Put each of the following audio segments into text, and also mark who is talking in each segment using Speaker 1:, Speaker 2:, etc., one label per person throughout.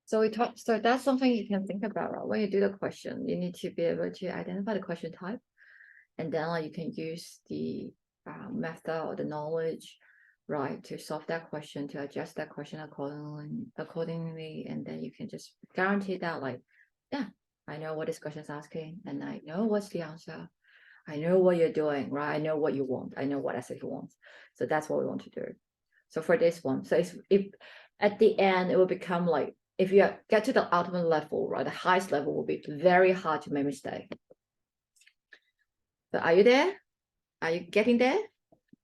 Speaker 1: So so that's something you can think about, right? When you do the question, you need to be able to identify the question type, and then like you can use the method or the knowledge, right, to solve that question, to adjust that question accordingly, and then you can just guarantee that, like, yeah, I know what this question is asking, and I know what's the answer. I know what you're doing, right? I know what you want. I know what SAT wants. So that's what we want to do. So for this one, so if at the end it will become like, if you get to the ultimate level, right, the highest level will be very hard to make mistake. So are you there? Are you getting there?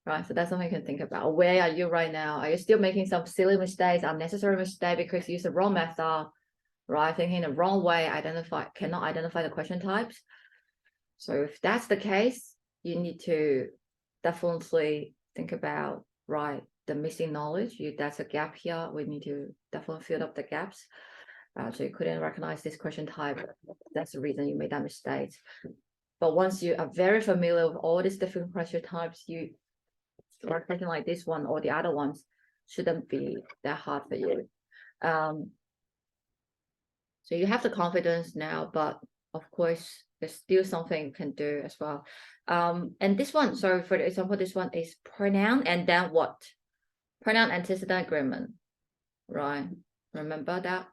Speaker 1: Right. So that's something you can think about. Where are you right now? Are you still making some silly mistakes, unnecessary mistake because you use the wrong method, right? Thinking the wrong way, cannot identify the question types. So if that's the case, you need to definitely think about, right, the missing knowledge. That's a gap here. We need to definitely fill up the gaps. So you couldn't recognize this question type. That's the reason you made that mistake. But once you are very familiar with all these different question types, you are thinking like this one or the other ones shouldn't be that hard for you. So you have the confidence now, but of course, there's still something you can do as well. And this one, so for example, this one is pronoun and then what? Pronoun antecedent agreement, right? Remember that?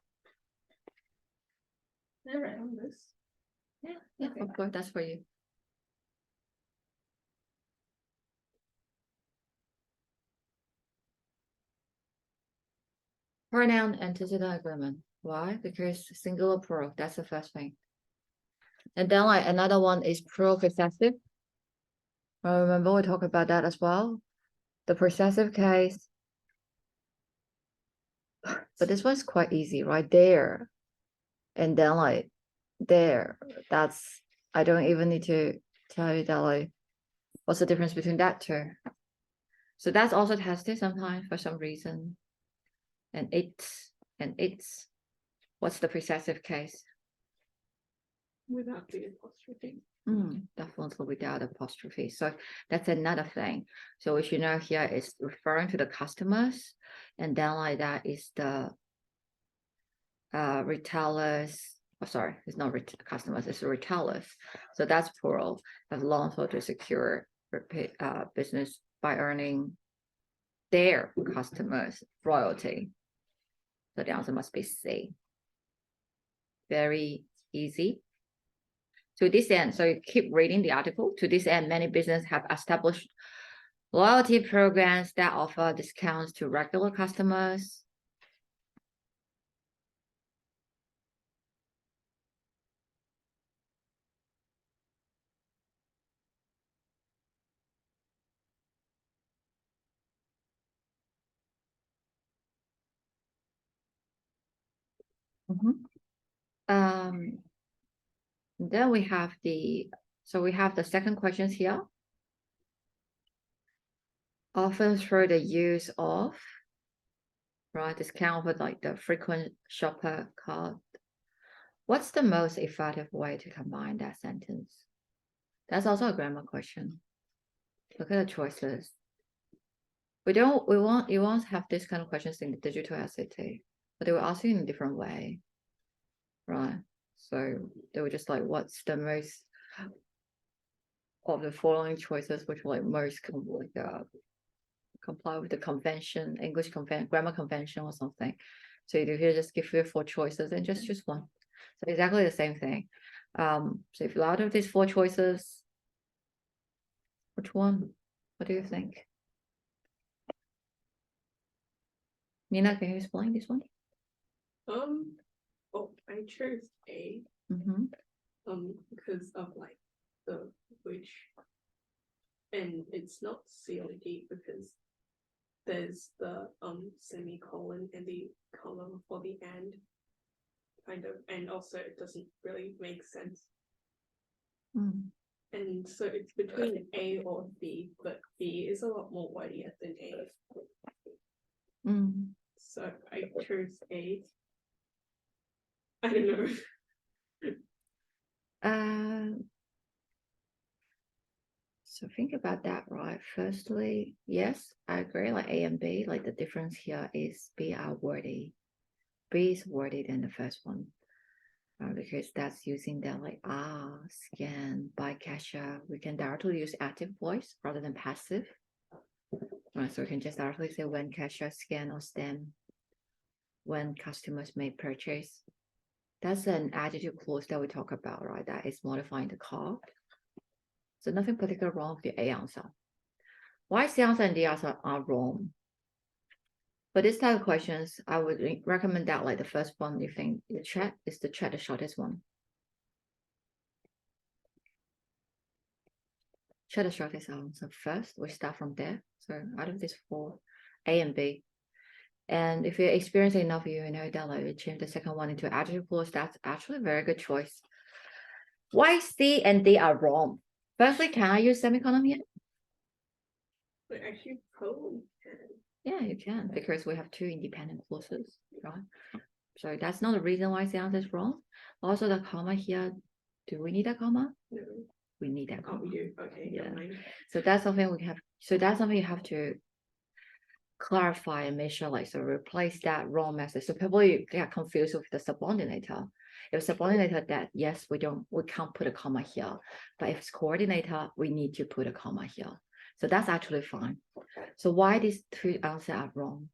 Speaker 2: I read on this.
Speaker 1: Yeah, okay. Of course, that's for you. Pronoun antecedent agreement. Why? Because singular plural, that's the first thing. And then like another one is plural possessive. Remember we talked about that as well. The possessive case. But this one's quite easy, right? There. And then like there. I don't even need to tell you that, like, what's the difference between that two. So that's also tested sometimes for some reason. And it's. What's the possessive case?
Speaker 2: Without the apostrophe.
Speaker 1: Definitely without apostrophe. So that's another thing. So what you know here is referring to the customers, and then like that is the retailers. Oh, sorry, it's not customers, it's retailers. So that's plural. Have long to secure business by earning their customers royalty. So the answer must be C. Very easy. To this end, so you keep reading the article. To this end, many businesses have established loyalty programs that offer discounts to regular customers. Then we have the second questions here. Often through the use of, right, discount with like the frequent shopper card. What's the most effective way to combine that sentence? That's also a grammar question. Look at the choices. You won't have this kind of questions in the digital SAT, but they will ask you in a different way, right? So they were just like, what's the most of the following choices which like most comply with the convention, English convention, grammar convention or something. So you do here just give you 4 choices and just choose one. So exactly the same thing. So if you're out of these 4 choices, which one? What do you think? Nina, can you explain this one?
Speaker 2: I chose A. Because of like the which, and it's not C or D because there's the semicolon and the column for the and, kind of, and also it doesn't really make sense. And so it's between A or B, but B is a lot more wordier than A. So I chose A. I don't know.
Speaker 1: So think about that, right? Firstly, yes, I agree, like A and B, like the difference here is B are wordy. B is wordy than the first one. Because that's using the like scan, by catcher. We can directly use active voice rather than passive. Right, so we can just directly say when cashier scan or stem, when customers make purchase. That's an adjective clause that we talk about, right? That is modifying the card. So nothing particular wrong with the A answer. Why C answer and D answer are wrong? For this type of questions, I would recommend that like the first one you think you check is to check the shortest one. Check the shortest answer first. We start from there. So out of these four, A and B. And if you're experienced enough, you know that like you change the second one into adjective clause, that's actually a very good choice. Why C and D are wrong? Firstly, can I use semicolon here?
Speaker 2: But actually, probably can.
Speaker 1: Yeah, you can, because we have two independent clauses, right? So that's not the reason why C answer is wrong. Also, the comma here, do we need a comma?
Speaker 2: No.
Speaker 1: We need that comma.
Speaker 2: Oh, we do. Okay.
Speaker 1: Yeah.
Speaker 2: Never mind.
Speaker 1: So that's something we have. So that's something you have to clarify and make sure, like, so replace that wrong message. So people get confused with the subordinator. If subordinator, that yes, we can't put a comma here, but if it's coordinator, we need to put a comma here. So that's actually fine. So why these two answers are wrong?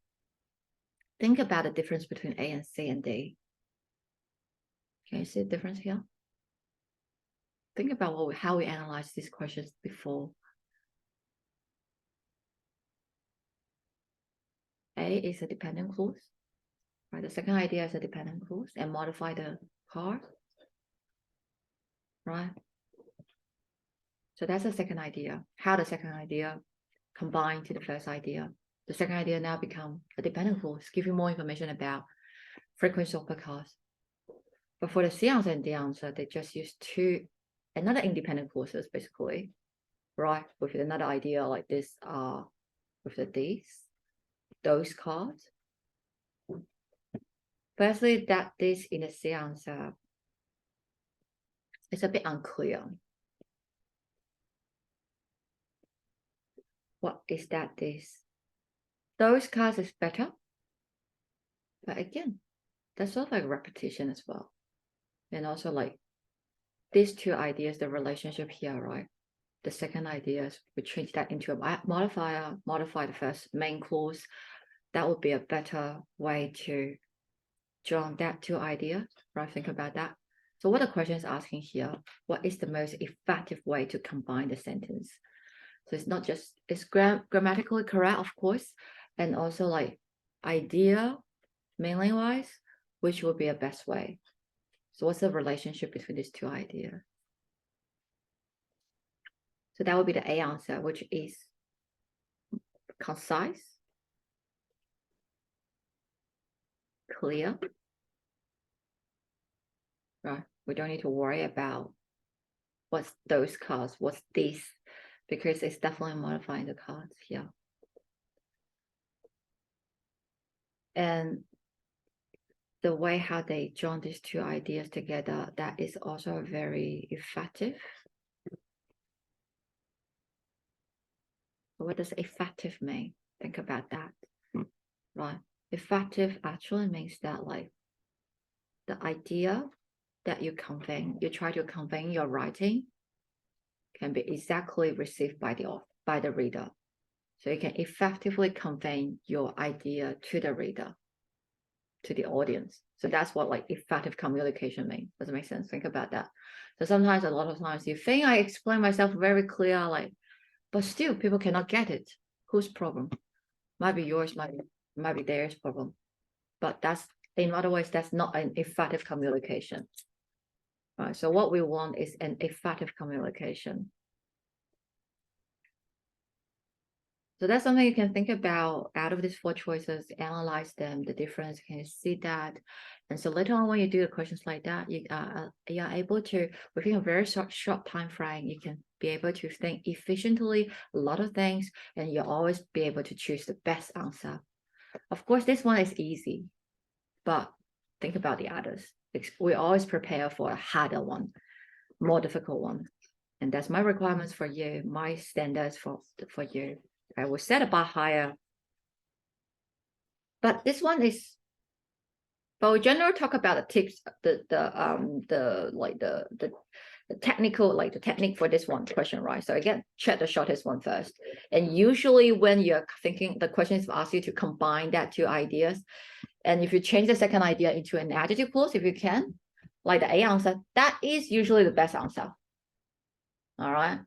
Speaker 1: Think about the difference between A and C and D. Can you see the difference here? Think about how we analyzed these questions before. A is a dependent clause, right? The second idea is a dependent clause and modify the card, right? So that's the second idea. How the second idea combined to the first idea. The second idea now become a dependent clause, give you more information about frequency of the cards. But for the C answer and D answer, they just use another independent clauses basically, right? With another idea like this, with the those cards. Firstly, that this in the C answer is a bit unclear. What is that this? Those cards is better. But again, that's sort of like repetition as well. And also like these two ideas, the relationship here, right? The second idea is we change that into a modifier, modify the first main clause. That would be a better way to join that two ideas, right? Think about that. So what the question is asking here, what is the most effective way to combine the sentence? So it's not just, it's grammatically correct, of course, and also like idea, meaning wise, which would be a best way. So what's the relationship between these two ideas? So that would be the A answer, which is concise, clear, right? We don't need to worry about what's those cards, what's this, because it's definitely modifying the cards here. And the way how they join these two ideas together, that is also very effective. What does effective mean? Think about that, right? Effective actually means that like the idea that you try to convey in your writing can be exactly received by the reader. So you can effectively convey your idea to the reader, to the audience. So that's what like effective communication means. Does it make sense? Think about that. So sometimes, a lot of times, you think I explain myself very clear, like, but still people cannot get it. Whose problem? Might be yours, might be theirs problem. But that's, in other words, that's not an effective communication. Right. So what we want is an effective communication. So that's something you can think about. Out of these four choices, analyze them, the difference, can you see that? And so later on, when you do the questions like that, you are able to, within a very short time frame, you can be able to think efficiently a lot of things, and you'll always be able to choose the best answer. Of course, this one is easy, but think about the others. We always prepare for a harder one, more difficult one. And that's my requirements for you, my standards for you. I will set a bar higher. But this one is, but we generally talk about the tips, the technical, like the technique for this one question, right? So again, check the shortest one first. And usually when you're thinking, the questions ask you to combine that two ideas. And if you change the second idea into an adjective clause, if you can, like the A answer, that is usually the best answer. All right.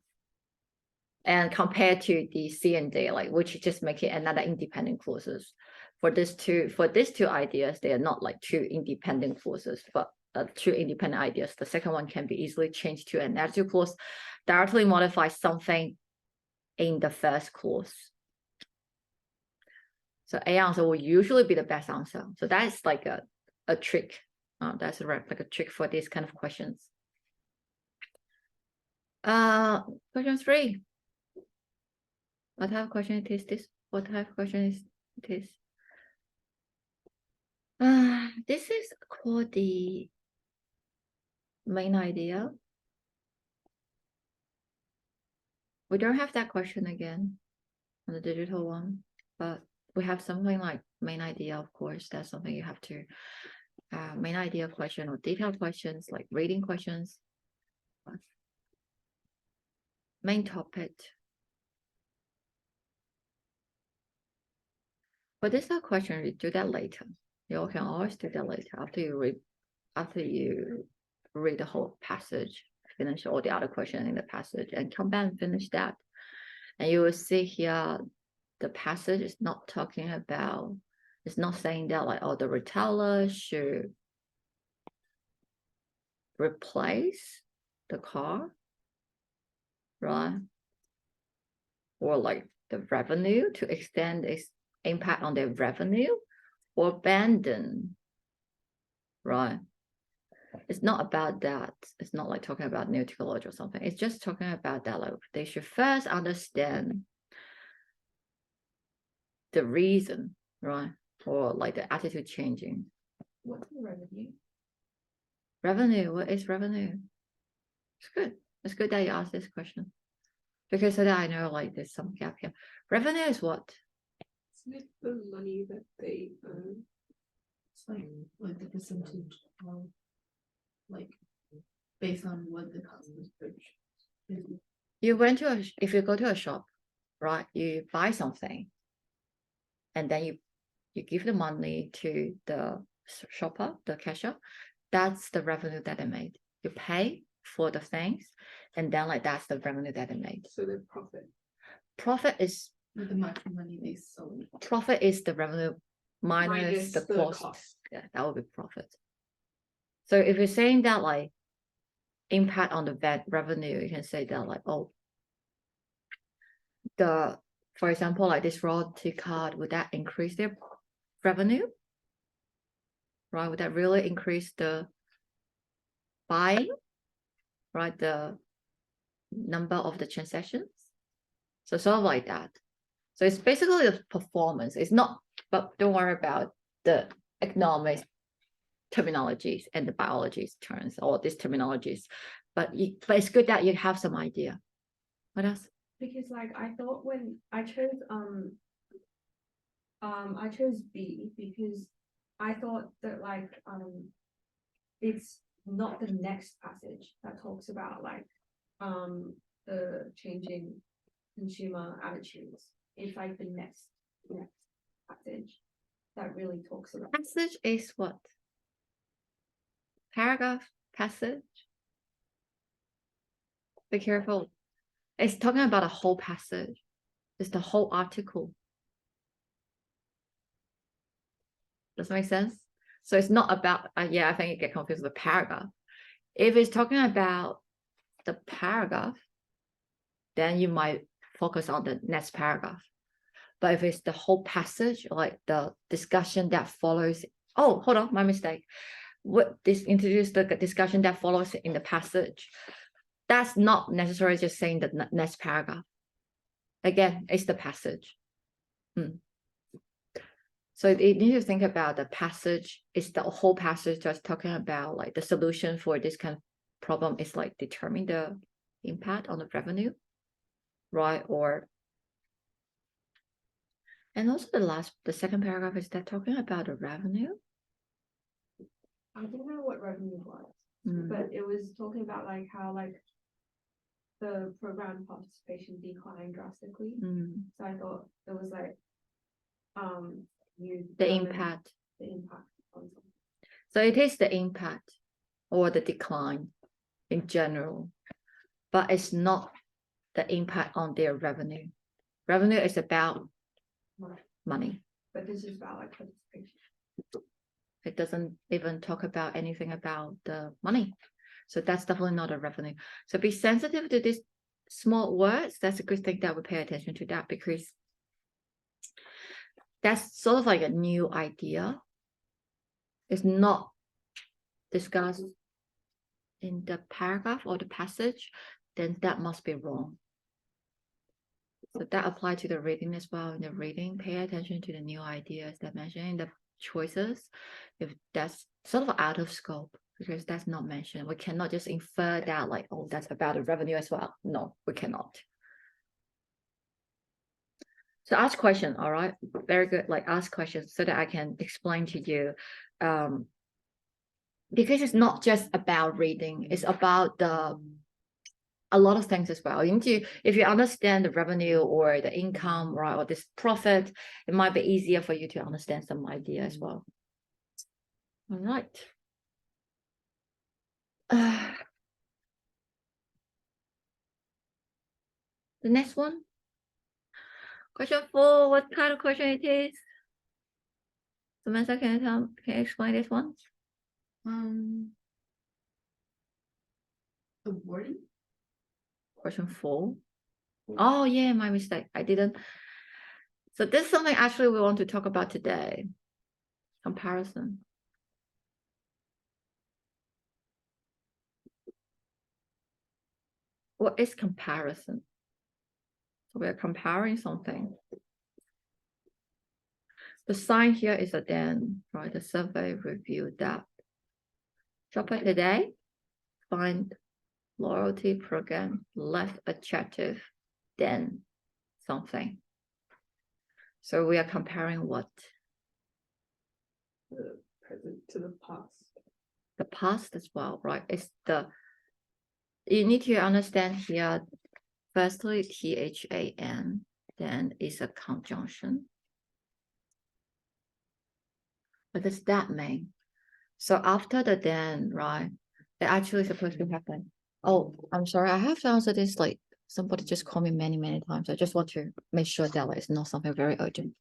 Speaker 1: And compared to the C and D, like which just make it another independent clauses. For these two ideas, they are not like two independent clauses, but two independent ideas. The second one can be easily changed to an adjective clause, directly modify something in the first clause. So A answer will usually be the best answer. So that's like a trick. That's like a trick for these kind of questions. Question 3. What type of question is this? What type of question is this? This is called the main idea. We don't have that question again on the digital one, but we have something like main idea, of course. That's something you have to, main idea question or detailed questions, like reading questions. Main topic. But this is a question, you do that later. You can always do that later after you read the whole passage, finish all the other questions in the passage, and come back and finish that. And you will see here, the passage is not talking about, it's not saying that like, oh, the retailer should replace the car, right? Or like the revenue to extend its impact on their revenue, or abandon, right? It's not about that. It's not like talking about new technology or something. It's just talking about that, like they should first understand the reason, right? Or like the attitude changing.
Speaker 2: What's the revenue?
Speaker 1: Revenue, what is revenue? It's good. It's good that you asked this question. Because so that I know like there's some gap here. Revenue is what?
Speaker 2: Isn't it the money that they earn?
Speaker 3: It's like the percentage of, like, based on what the customers purchase.
Speaker 1: You went to if you go to a shop, right? You buy something, and then you give the money to the shopper, the cashier. That's the revenue that they made. You pay for the things, and then like that's the revenue that they made.
Speaker 2: So the profit.
Speaker 1: Profit is
Speaker 3: With the much money they sold.
Speaker 1: profit is the revenue minus the cost.
Speaker 2: cost.
Speaker 1: Yeah, that would be profit. So if you're saying that like impact on the revenue, you can say that like, oh, for example, like this royalty card, would that increase their revenue? Right? Would that really increase the buying? Right? The number of the transactions? So sort of like that. So it's basically the performance. It's not, but don't worry about the economics terminologies and the biology's terms, all these terminologies. But it's good that you have some idea. What else?
Speaker 4: Because like I thought when I chose B because I thought that like it's not the next passage that talks about like the changing consumer attitudes. It's like the next passage that really talks about.
Speaker 1: Passage is what? Paragraph, passage. Be careful. It's talking about a whole passage. It's the whole article. Does that make sense? So it's not about, yeah, I think you get confused with the paragraph. If it's talking about the paragraph, then you might focus on the next paragraph. But if it's the whole passage, like the discussion that follows, oh, hold on, my mistake. What this introduce the discussion that follows in the passage. That's not necessarily just saying the next paragraph. Again, it's the passage. So you need to think about the passage. It's the whole passage just talking about like the solution for this kind of problem is like determine the impact on the revenue, right? And also the second paragraph is that talking about the revenue.
Speaker 4: I don't know what revenue was,
Speaker 1: Mm.
Speaker 4: but it was talking about like how like the program participation declined drastically.
Speaker 1: Mm.
Speaker 4: So I thought it was like, you
Speaker 1: The
Speaker 4: determine
Speaker 1: impact.
Speaker 4: the impact on something.
Speaker 1: So it is the impact or the decline in general, but it's not the impact on their revenue. Revenue is about
Speaker 4: Right.
Speaker 1: money.
Speaker 4: But this is about like participation.
Speaker 1: It doesn't even talk about anything about the money. So that's definitely not a revenue. So be sensitive to these small words. That's a good thing that we pay attention to that, because that's sort of like a new idea. It's not discussed in the paragraph or the passage, then that must be wrong. So that applies to the reading as well. In the reading, pay attention to the new ideas that mentioned in the choices. If that's sort of out of scope, because that's not mentioned, we cannot just infer that like, oh, that's about the revenue as well. No, we cannot. So ask question, all right? Very good. Like ask questions so that I can explain to you. Because it's not just about reading, it's about a lot of things as well. You need to, if you understand the revenue or the income, right, or this profit, it might be easier for you to understand some idea as well. All right. The next one. Question 4, what kind of question it is? Samantha, can you explain this one?
Speaker 3: The wording?
Speaker 1: Question 4. Oh yeah, my mistake. I didn't. So this is something actually we want to talk about today. Comparison. What is comparison? So we're comparing something. The sign here is a then, right? The survey review that. Shopper today find loyalty program less attractive than something. So we are comparing what?
Speaker 2: The present to the past.
Speaker 1: The past as well, right? It's you need to understand here, firstly, THAN, then is a conjunction. What does that mean? So after the then, right, it actually supposed to happen. Oh, I'm sorry, I have to answer this, like somebody just called me many times. I just want to make sure that like, it's not something very urgent.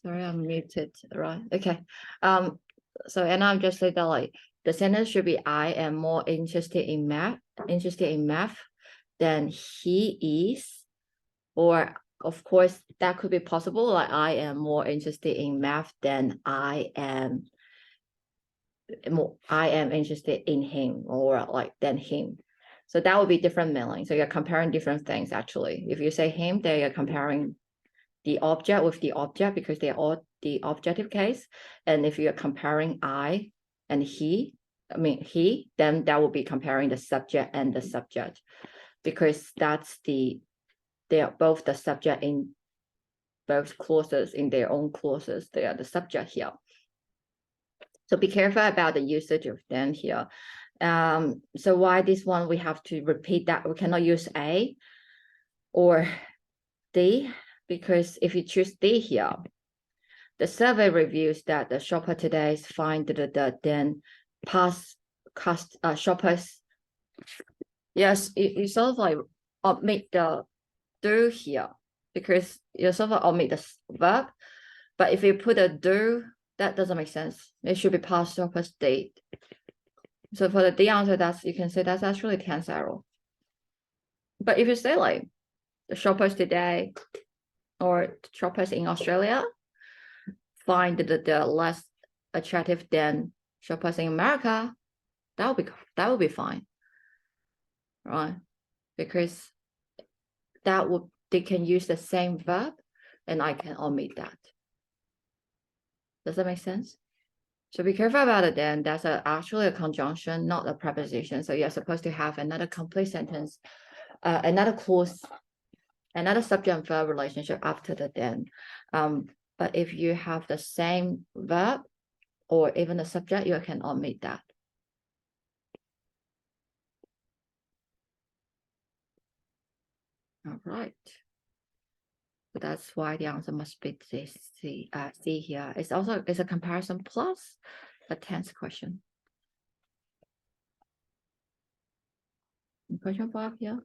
Speaker 1: Sorry, I'm muted, right? Okay. So and I'm just saying that like the sentence should be I am more interested in math than he is. Or of course that could be possible, like I am more interested in math than I am interested in him, or like than him. So that would be different meaning. So you're comparing different things actually. If you say him, then you're comparing the object with the object because they're all the objective case. And if you're comparing I and he, then that will be comparing the subject and the subject, because they are both the subject in both clauses, in their own clauses. They are the subject here. So be careful about the usage of them here. So why this one, we have to repeat that we cannot use A or D, because if you choose D here, the survey reveals that the shopper today find then past shoppers. Yes, you sort of like omit the do here because you sort of omit the verb. But if you put a do, that doesn't make sense. It should be past shopper's date. So for the D answer, you can say that's actually tense error. But if you say like the shoppers today or shoppers in Australia find the less attractive than shoppers in America, that would be fine, right? Because they can use the same verb, and I can omit that. Does that make sense? So be careful about it then. That's actually a conjunction, not a preposition. So you're supposed to have another complete sentence, another clause, another subject and verb relationship after the then. But if you have the same verb or even the subject, you can omit that. All right. So that's why the answer must be this C here. It's a comparison plus a tense question. Question 5 here.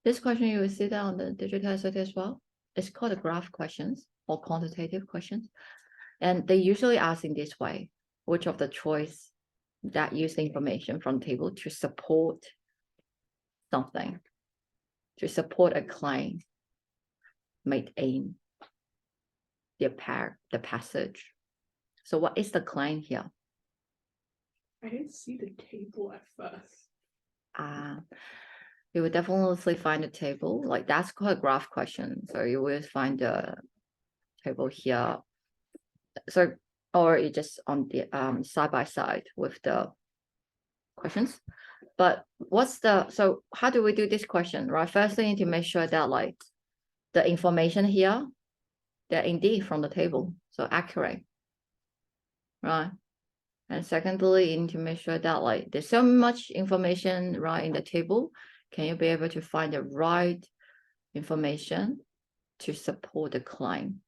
Speaker 1: This question you will see that on the digital essay as well. It's called the graph questions or quantitative questions. And they usually ask in this way, which of the choice that use the information from table to support something, to support a claim made in the passage. So what is the claim here?
Speaker 2: I didn't see the table at first.
Speaker 1: You will definitely find a table, like that's called a graph question. So you will find the table here. So, or you just on the side by side with the questions. But so how do we do this question, right? First, we need to make sure that like the information here, they're indeed from the table, so accurate, right? And secondly, you need to make sure that like there's so much information right in the table. Can you be able to find the right information to support the claim?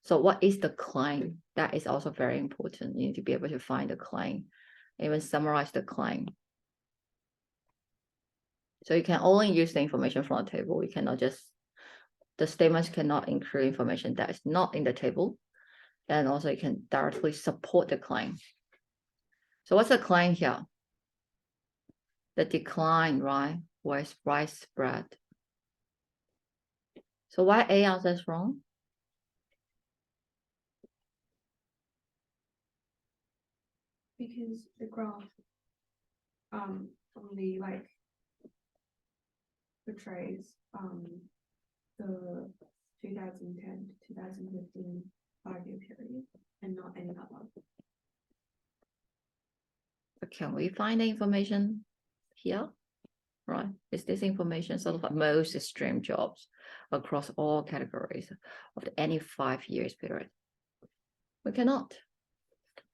Speaker 1: So what is the claim? That is also very important. You need to be able to find the claim, even summarize the claim. So you can only use the information from the table. You cannot the statements cannot include information that is not in the table. And also you can directly support the claim. So what's the claim here? The decline, right, was widespread. So why A answer is wrong?
Speaker 4: Because the graph only like portrays the 2010 to 2015 5-year period and not any other.
Speaker 1: But can we find the information here? Right? Is this information sort of most extreme jobs across all categories of any 5 years period? We cannot.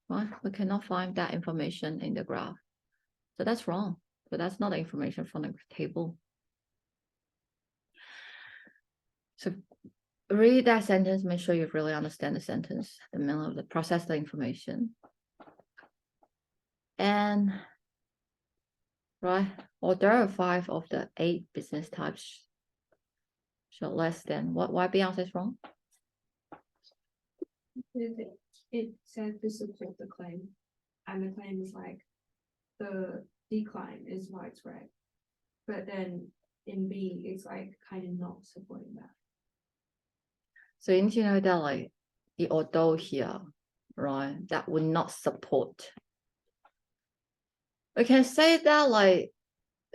Speaker 1: Right? We cannot find that information in the graph. So that's wrong. So that's not the information from the table. So read that sentence, make sure you really understand the sentence, the meaning of the process, the information. And right? Although 5 of the 8 business types show less than what? Why B answer is wrong?
Speaker 4: It said to support the claim, and the claim is like the decline is widespread, but then in B it's like kind of not supporting that.
Speaker 1: So you need to know that like the although here, right? That would not support. We can say that like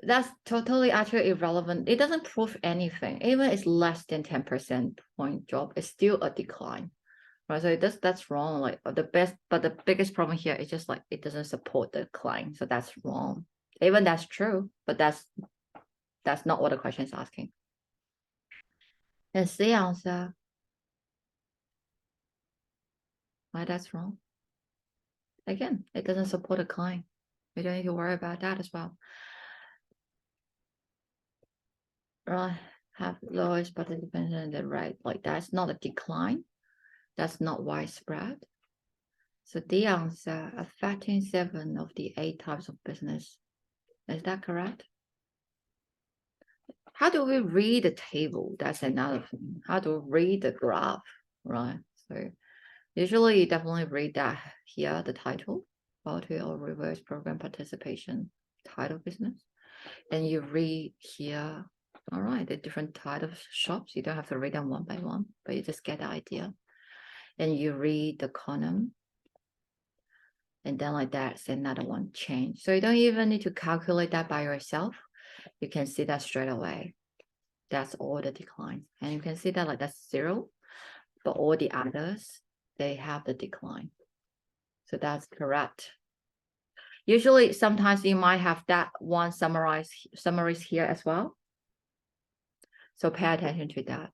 Speaker 1: that's totally actually irrelevant. It doesn't prove anything. Even it's less than 10% point drop, it's still a decline. Right. So that's wrong. Like the biggest problem here is just like it doesn't support the decline. So that's wrong. Even that's true, but that's not what the question is asking. And C answer. Why that's wrong? Again, it doesn't support a decline. We don't need to worry about that as well. Right, have lowest participation in the rate. Like that's not a decline. That's not widespread. So the answer affecting 7 of the 8 types of business. Is that correct? How do we read the table? That's another thing. How to read the graph, right? So usually you definitely read that here, the title, volatile or reverse program participation, title business. And you read here, all right, the different type of shops. You don't have to read them one by one, but you just get the idea. And you read the column. And then like that's another one change. So you don't even need to calculate that by yourself. You can see that straight away. That's all the decline. And you can see that like that's 0, but all the others, they have the decline. So that's correct. Usually, sometimes you might have that one summaries here as well. So pay attention to that.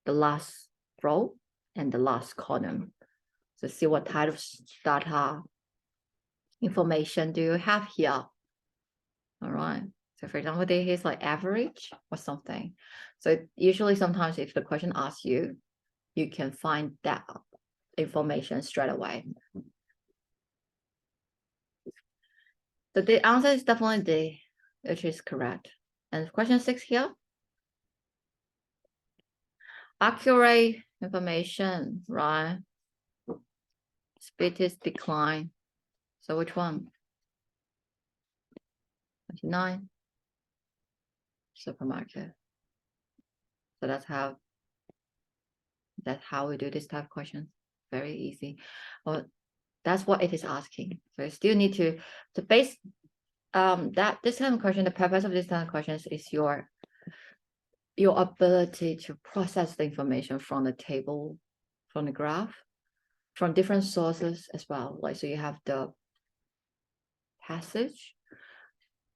Speaker 1: The last row and the last column. So see what type of data information do you have here. All right. So for example, there is like average or something. So usually sometimes if the question asks you, you can find that information straight away. So the answer is definitely D, which is correct. And question 6 here. Accurate information, right? Speed is decline. So which one? 29. Supermarket. So that's how we do this type of question. Very easy. Well, that's what it is asking. So you still need to base that this kind of question, the purpose of this kind of questions is your ability to process the information from the table, from the graph, from different sources as well. Like so you have the passage,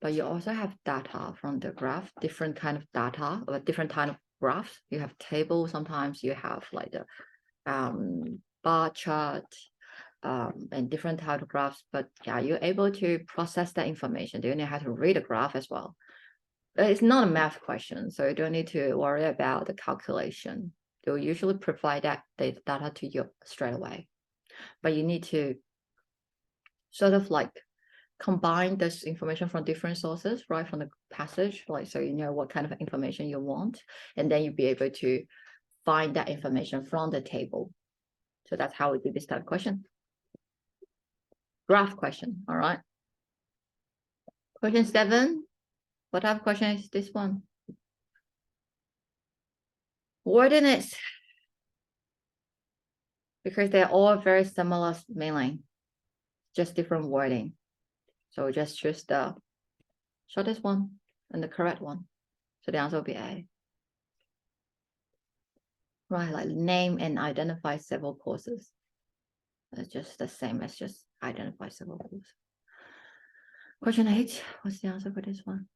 Speaker 1: but you also have data from the graph, different kind of data or different kind of graphs. You have table, sometimes you have like the bar chart, and different type of graphs, but yeah, you're able to process that information. You know how to read a graph as well. But it's not a math question, so you don't need to worry about the calculation. They'll usually provide that data to you straight away. But you need to sort of like combine this information from different sources, right? From the passage, like so you know what kind of information you want, and then you'll be able to find that information from the table. So that's how we do this type of question. Graph question, all right. Question 7. What type of question is this one? Coordinates. Because they're all very similar meaning, just different wording. So just choose the shortest one and the correct one. So the answer will be A. Right, like name and identify several courses. It's just the same as just identify several courses. Question 8. What's the answer for this one?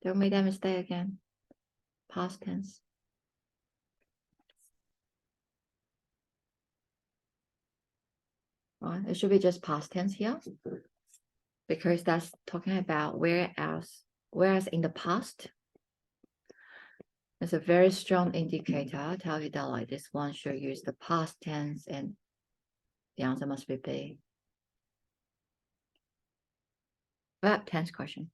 Speaker 1: Don't make that mistake again. Past tense. Right, it should be just past tense here, because that's talking about whereas in the past, it's a very strong indicator. Tell you that like this one should use the past tense, and the answer must be B. That 10th question.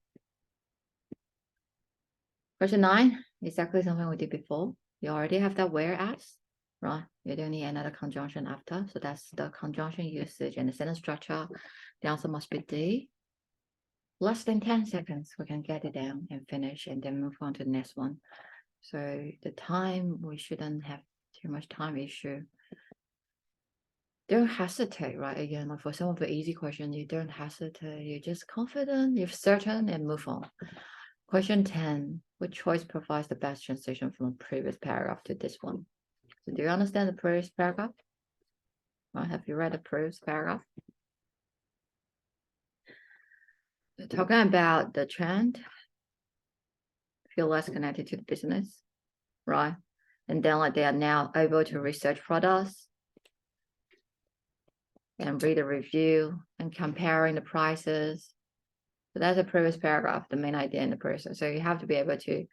Speaker 1: Question 9, exactly something we did before. You already have that whereas, right? You don't need another conjunction after. So that's the conjunction usage and the sentence structure. The answer must be D. Less than 10 seconds, we can get it down and finish and then move on to the next one. So the time, we shouldn't have too much time issue. Don't hesitate, right? Again, like for some of the easy questions, you don't hesitate. You're just confident, you're certain, and move on. Question 10, which choice provides the best transition from the previous paragraph to this one? So do you understand the previous paragraph? Right, have you read the previous paragraph? They're talking about the trend, feel less connected to the business, right? And then like they are now able to research products and read a review and comparing the prices. So that's the previous paragraph, the main idea in the person. So you have to be able to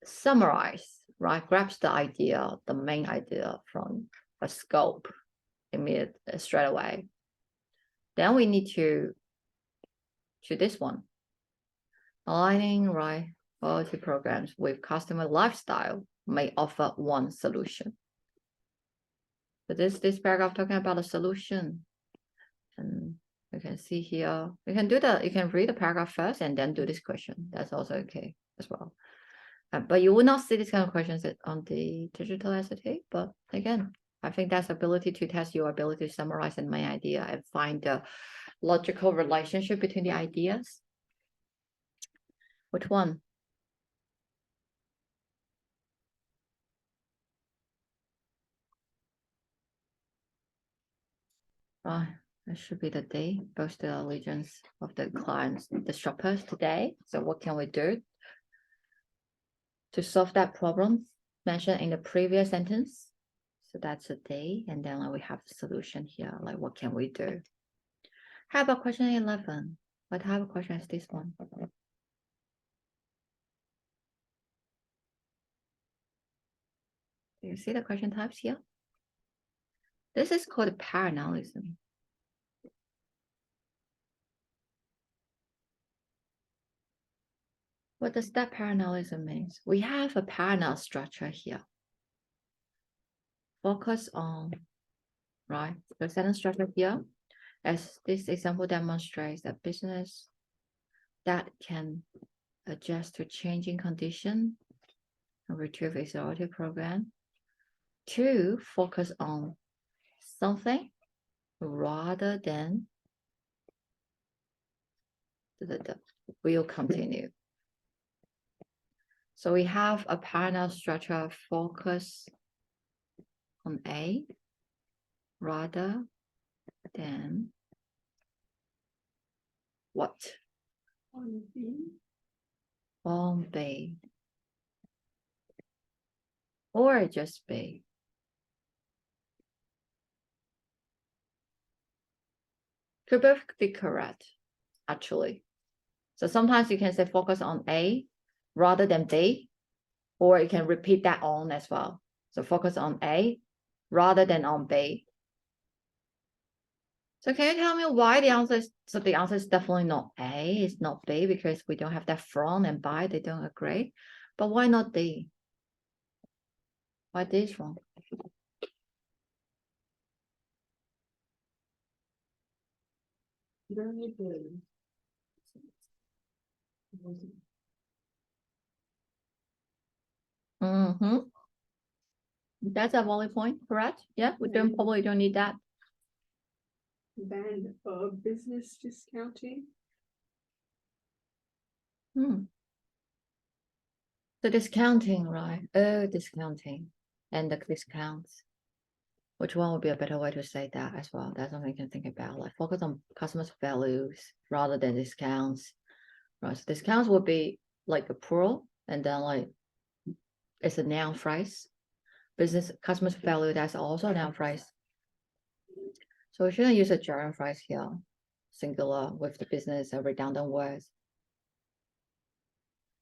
Speaker 1: summarize, right? Grasp the idea, the main idea from a scope immediately straight away. Then we need to this one. Aligning, right, quality programs with customer lifestyle may offer one solution. So this paragraph talking about a solution. And you can see here, you can read the paragraph first and then do this question. That's also okay as well. But you will not see these kind of questions on the digital SAT. But again, I think that's ability to test your ability to summarize the main idea and find the logical relationship between the ideas. Which one? It should be the day, boast the allegiance of the clients, the shoppers today. So what can we do to solve that problem mentioned in the previous sentence? So that's a day, and then we have the solution here. Like, what can we do? How about question 11? What type of question is this one? Do you see the question types here? This is called parallelism. What does that parallelism mean? We have a parallel structure here. Focus on, right, the sentence structure here, as this example demonstrates, a business that can adjust to changing condition and retrieve its loyalty program. 2, focus on something rather than will continue. So we have a parallel structure, focus on A rather than what?
Speaker 2: On B.
Speaker 1: On B. Or just B. Could both be correct, actually. So sometimes you can say focus on A rather than B, or you can repeat that on as well. So focus on A rather than on B. So can you tell me why the answer is, so the answer is definitely not A, it's not B, because we don't have that from and by, they don't agree. But why not D? Why D is wrong?
Speaker 2: You don't need the.
Speaker 1: That's a valid point, correct? Yeah, we probably don't need that.
Speaker 2: Then business discounting.
Speaker 1: The discounting, right? Discounting and the discounts. Which one would be a better way to say that as well? That's something you can think about. Like focus on customers' values rather than discounts. Right. So discounts would be like a plural, and then like it's a noun phrase. Business customers' value, that's also a noun phrase. So we shouldn't use a gerund phrase here, singular with the business and redundant words.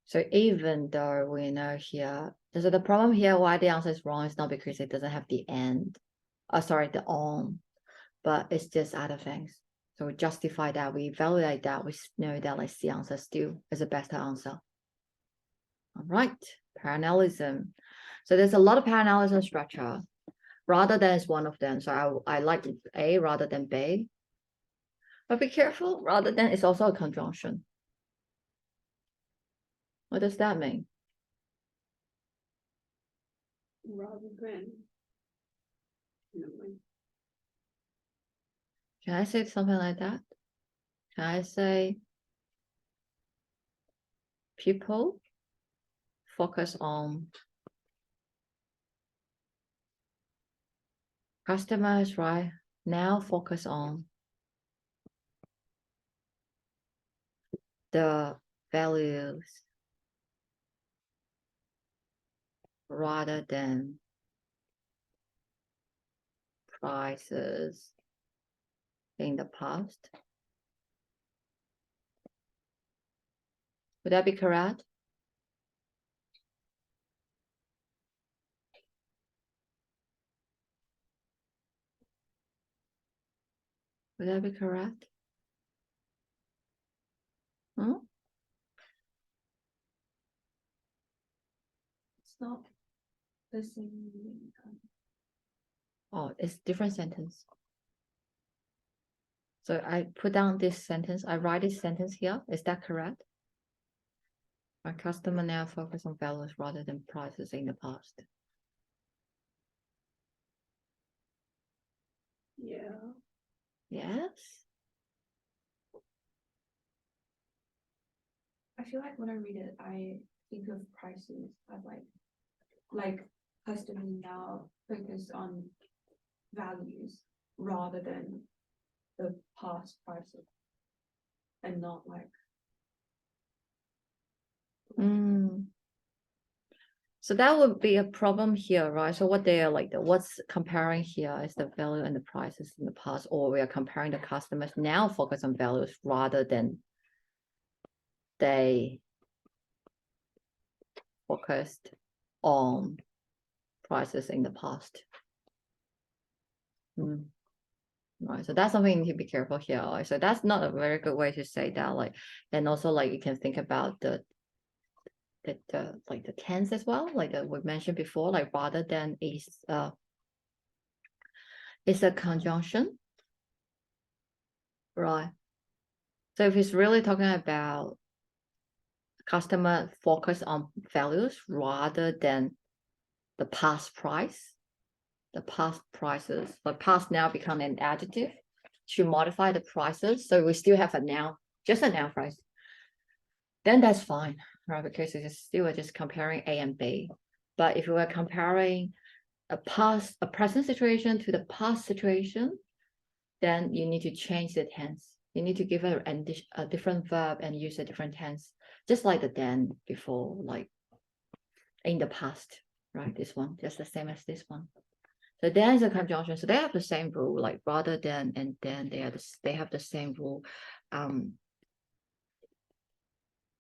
Speaker 1: So even though we know here, so the problem here why the answer is wrong is not because it doesn't have the end, the on, but it's just other things. So we justify that, we validate that, we know that like C answer still is the best answer. All right, parallelism. So there's a lot of parallelism structure. Rather than is one of them. So I like A rather than B. But be careful, rather than is also a conjunction. What does that mean?
Speaker 2: Rather than. No, like,
Speaker 1: Can I say something like that? Can I say people focus on customers, right? Now focus on the values rather than prices in the past. Would that be correct? Would that be correct? Hmm?
Speaker 4: It's not the same meaning.
Speaker 1: Oh, it's different sentence. So I put down this sentence. I write this sentence here. Is that correct? Our customer now focus on values rather than prices in the past.
Speaker 2: yeah.
Speaker 1: Yes.
Speaker 4: I feel like when I read it, I think of prices as like customers now focus on values rather than the past prices, and not like.
Speaker 1: Mm. So that would be a problem here, right? So what they are like, what's comparing here is the value and the prices in the past, or we are comparing the customers now focus on values rather than they focused on prices in the past. Right, so that's something you need to be careful here. Like, so that's not a very good way to say that. Like, and also like you can think about the like the tense as well, like we mentioned before, like rather than is a conjunction, right? So if it's really talking about customer focus on values rather than the past price, the past prices, but past now become an adjective to modify the prices. So we still have a noun, just a noun price. Then that's fine, right? Because it's still just comparing A and B. But if we were comparing a present situation to the past situation, then you need to change the tense. You need to give a different verb and use a different tense, just like the then before, like in the past, right? This one, just the same as this one. So then is a conjunction. So they have the same rule, like rather than and then they have the same rule.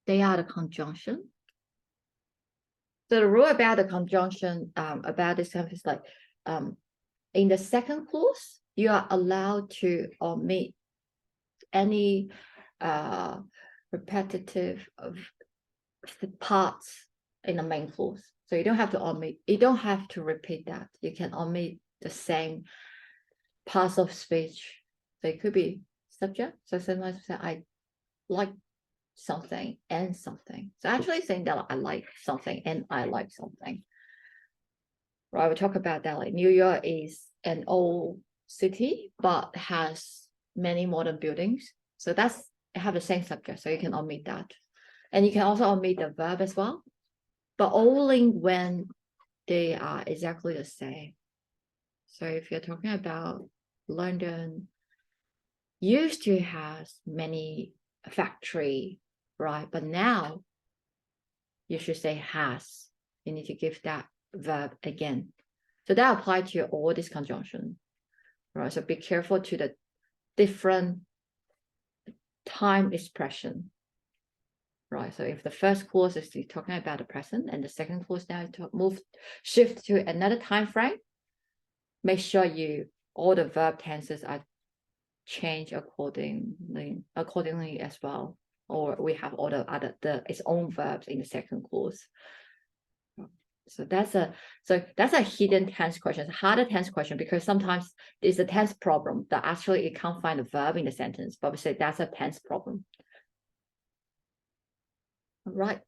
Speaker 1: They are the conjunction. So the rule about the conjunction, about this kind of is like, in the second clause, you are allowed to omit any repetitive of the parts in the main clause. So you don't have to omit, you don't have to repeat that. You can omit the same parts of speech. So it could be subject. So sometimes say I like something and something. So actually saying that I like something and I like something. Right, we talk about that, like New York is an old city, but has many modern buildings. So that's have the same subject, so you can omit that. And you can also omit the verb as well, but only when they are exactly the same. So if you're talking about London used to have many factory, right? But now you should say has. You need to give that verb again. So that applies to all this conjunction, right? So be careful to the different time expression, right? So if the first clause is talking about the present and the second clause now shift to another time frame, make sure all the verb tenses are change accordingly as well, or we have all the its own verbs in the second clause. So that's a hidden tense question, it's a harder tense question, because sometimes it's a tense problem that actually it can't find a verb in the sentence, but we say that's a tense problem. All right.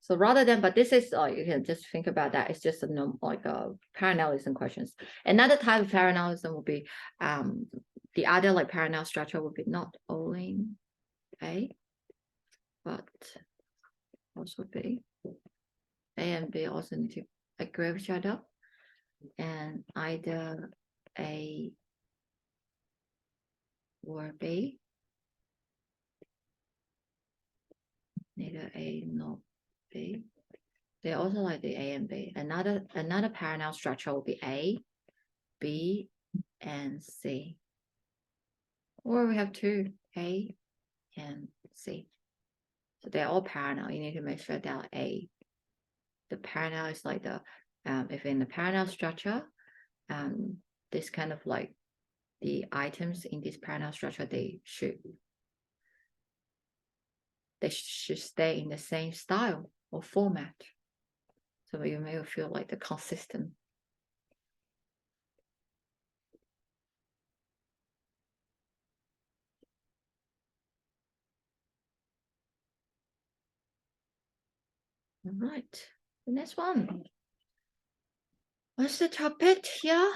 Speaker 1: So rather than, but this is you can just think about that. It's just like a parallelism questions. Another type of parallelism would be the other like parallel structure would be not only A, but also B. A and B also need to agree with each other, and either A or B. Neither A nor B. They also like the A and B. Another parallel structure will be A, B, and C. Or we have two, A and C. So they're all parallel. You need to make sure that A. The parallel is like the if in the parallel structure, this kind of like the items in this parallel structure, they should stay in the same style or format. So you may feel like the consistent. All right, the next one. What's the topic here?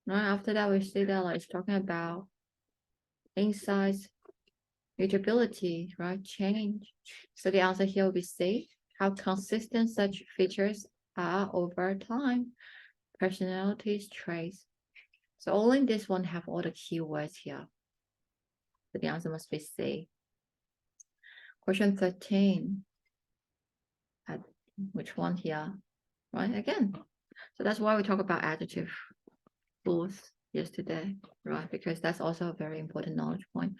Speaker 1: Right after that, we see that like it's talking about insights, mutability, right? Change. So the answer here will be C. How consistent such features are over time. Personalities, traits. So only this one have all the keywords here. So the answer must be C. Question 13. Which one here? Right, again. So that's why we talk about adjective clause yesterday, right? Because that's also a very important knowledge point.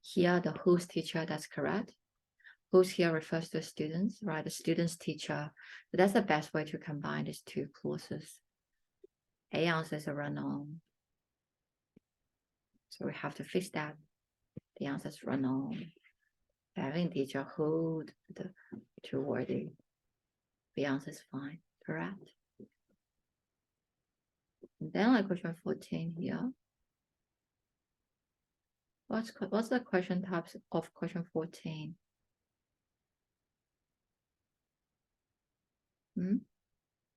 Speaker 1: Here, the whose teacher, that's correct. Whose here refers to students, right? The student's teacher. So that's the best way to combine these two clauses. A answer is a run-on. So we have to fix that. The answer is run-on. Having teacher who, the two wording. The answer is fine, correct? And then like question 14 here. What's the question types of question 14? Can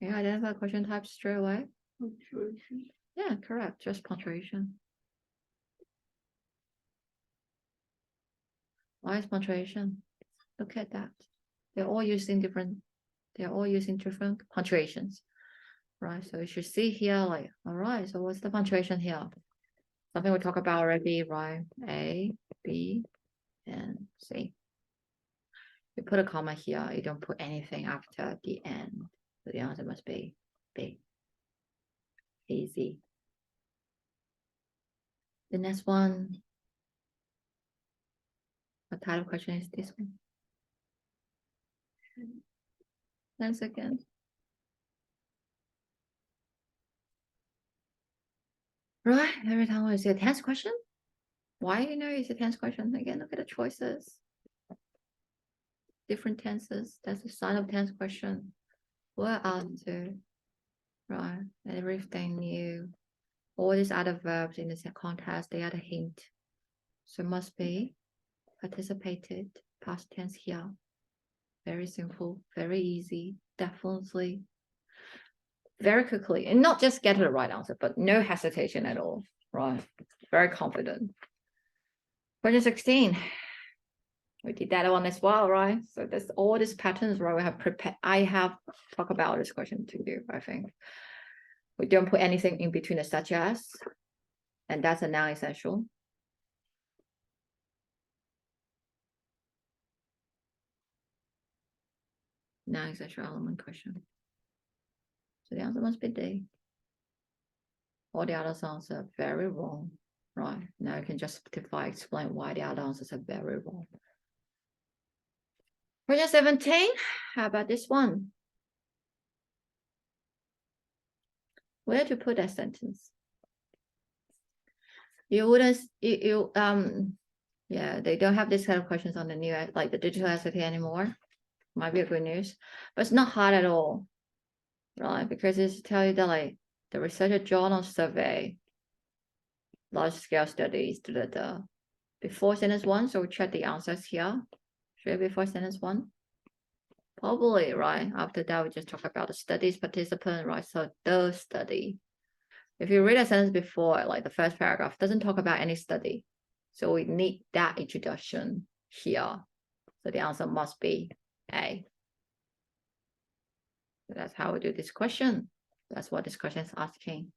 Speaker 1: you identify question types straight away?
Speaker 2: Punctuation.
Speaker 1: Yeah, correct. Just punctuation. Why is punctuation? Look at that. They're all using different punctuations, right? So you should see here, like, all right, so what's the punctuation here? Something we talked about already, right? A, B, and C. You put a comma here, you don't put anything after the end. So the answer must be B. Easy. The next one. What type of question is this one? 10 seconds. Right, every time I see a tense question. Why you know it's a tense question? Again, look at the choices. Different tenses. That's a sign of tense question. What answer? Right, everything new. All these other verbs in the context, they are the hint. So it must be participated, past tense here. Very simple, very easy, definitely. Very quickly, and not just get to the right answer, but no hesitation at all, right? Very confident. Question 16. We did that one as well, right? So that's all these patterns, right? We have prepared. I have talked about this question to you, I think. We don't put anything in between the such as, and that's a non-essential. Non-essential element question. So the answer must be D. All the other answers are very wrong, right? Now you can justify, explain why the other answers are very wrong. Question 17, how about this one? where to put that sentence? You wouldn't, yeah, they don't have this kind of questions on the new, like the digital SAT anymore. Might be a good news, but it's not hard at all, right? Because it's tell you that like the researcher journal survey, large scale studies, before sentence one. So we check the answers here. Should it be before sentence one? Probably, right? After that, we just talk about the studies participant, right? So the study. If you read a sentence before, like the first paragraph, doesn't talk about any study. So we need that introduction here. So the answer must be A. So that's how we do this question. That's what this question is asking.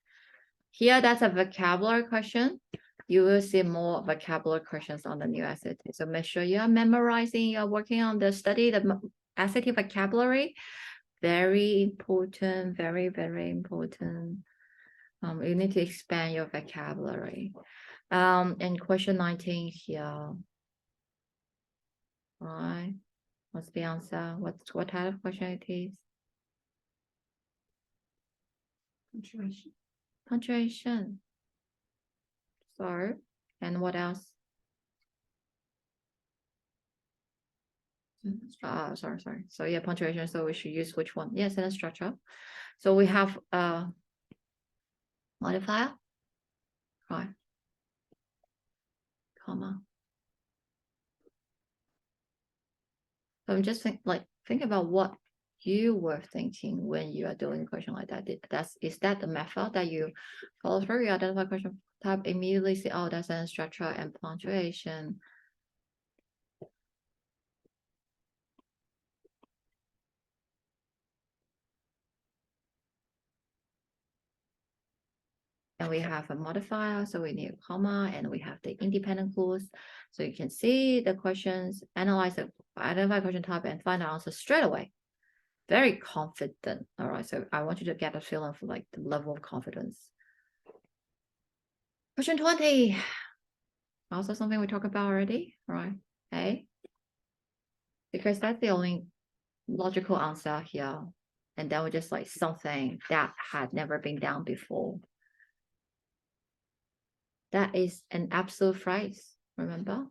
Speaker 1: Here, that's a vocabulary question. You will see more vocabulary questions on the new SAT. So make sure you are memorizing, you're working on the study, the SAT vocabulary. Very important, very, very important. You need to expand your vocabulary. And question 19 here. Right. What's the answer? What type of question it is?
Speaker 3: Punctuation.
Speaker 1: Punctuation. So, and what else? Sorry. So yeah, punctuation. So we should use which one? Yes, sentence structure. So we have modifier, right? Comma. So I'm just think about what you were thinking when you are doing a question like that. Is that the method that you follow through? You identify question type, immediately say, oh, that's sentence structure and punctuation. And we have a modifier, so we need a comma, and we have the independent clause. So you can see the questions, analyze it, identify question type, and find the answer straight away. Very confident. All right, so I want you to get a feeling for like the level of confidence. Question 20. Also something we talked about already, right? A. Because that's the only logical answer here. And then we just like something that had never been done before. That is an absolute phrase, remember?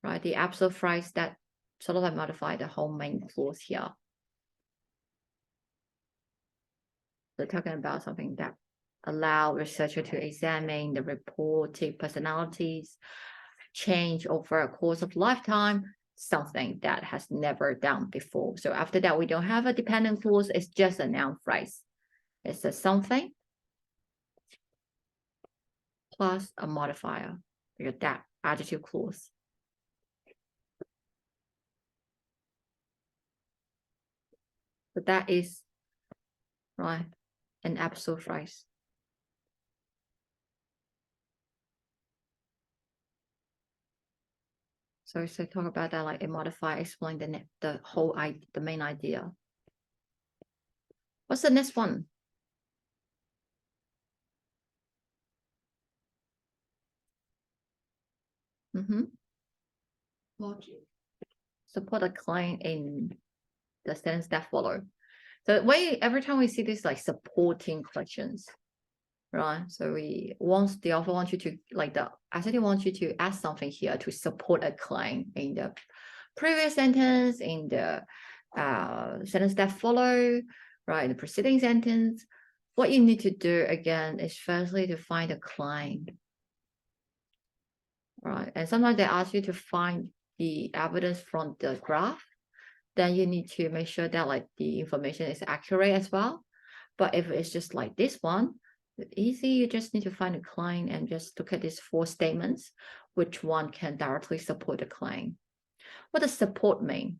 Speaker 1: Right, the absolute phrase that sort of like modify the whole main clause here. They're talking about something that allow researcher to examine the reported personalities change over a course of lifetime, something that has never done before. So after that, we don't have a dependent clause, it's just a noun phrase. It's a something plus a modifier, because that adjective clause. So that is, right, an absolute phrase. So talk about that like a modifier, explain the main idea. What's the next one?
Speaker 3: Logic.
Speaker 1: Support a claim in the sentence that follow. So every time we see this like supporting questions, right? So the author wants you to the SAT wants you to add something here to support a claim in the previous sentence, in the sentence that follow, right? The preceding sentence. What you need to do again is firstly to find a claim, right? And sometimes they ask you to find the evidence from the graph. Then you need to make sure that like the information is accurate as well. But if it's just like this one, easy, you just need to find a claim and just look at these 4 statements, which one can directly support the claim. What does support mean?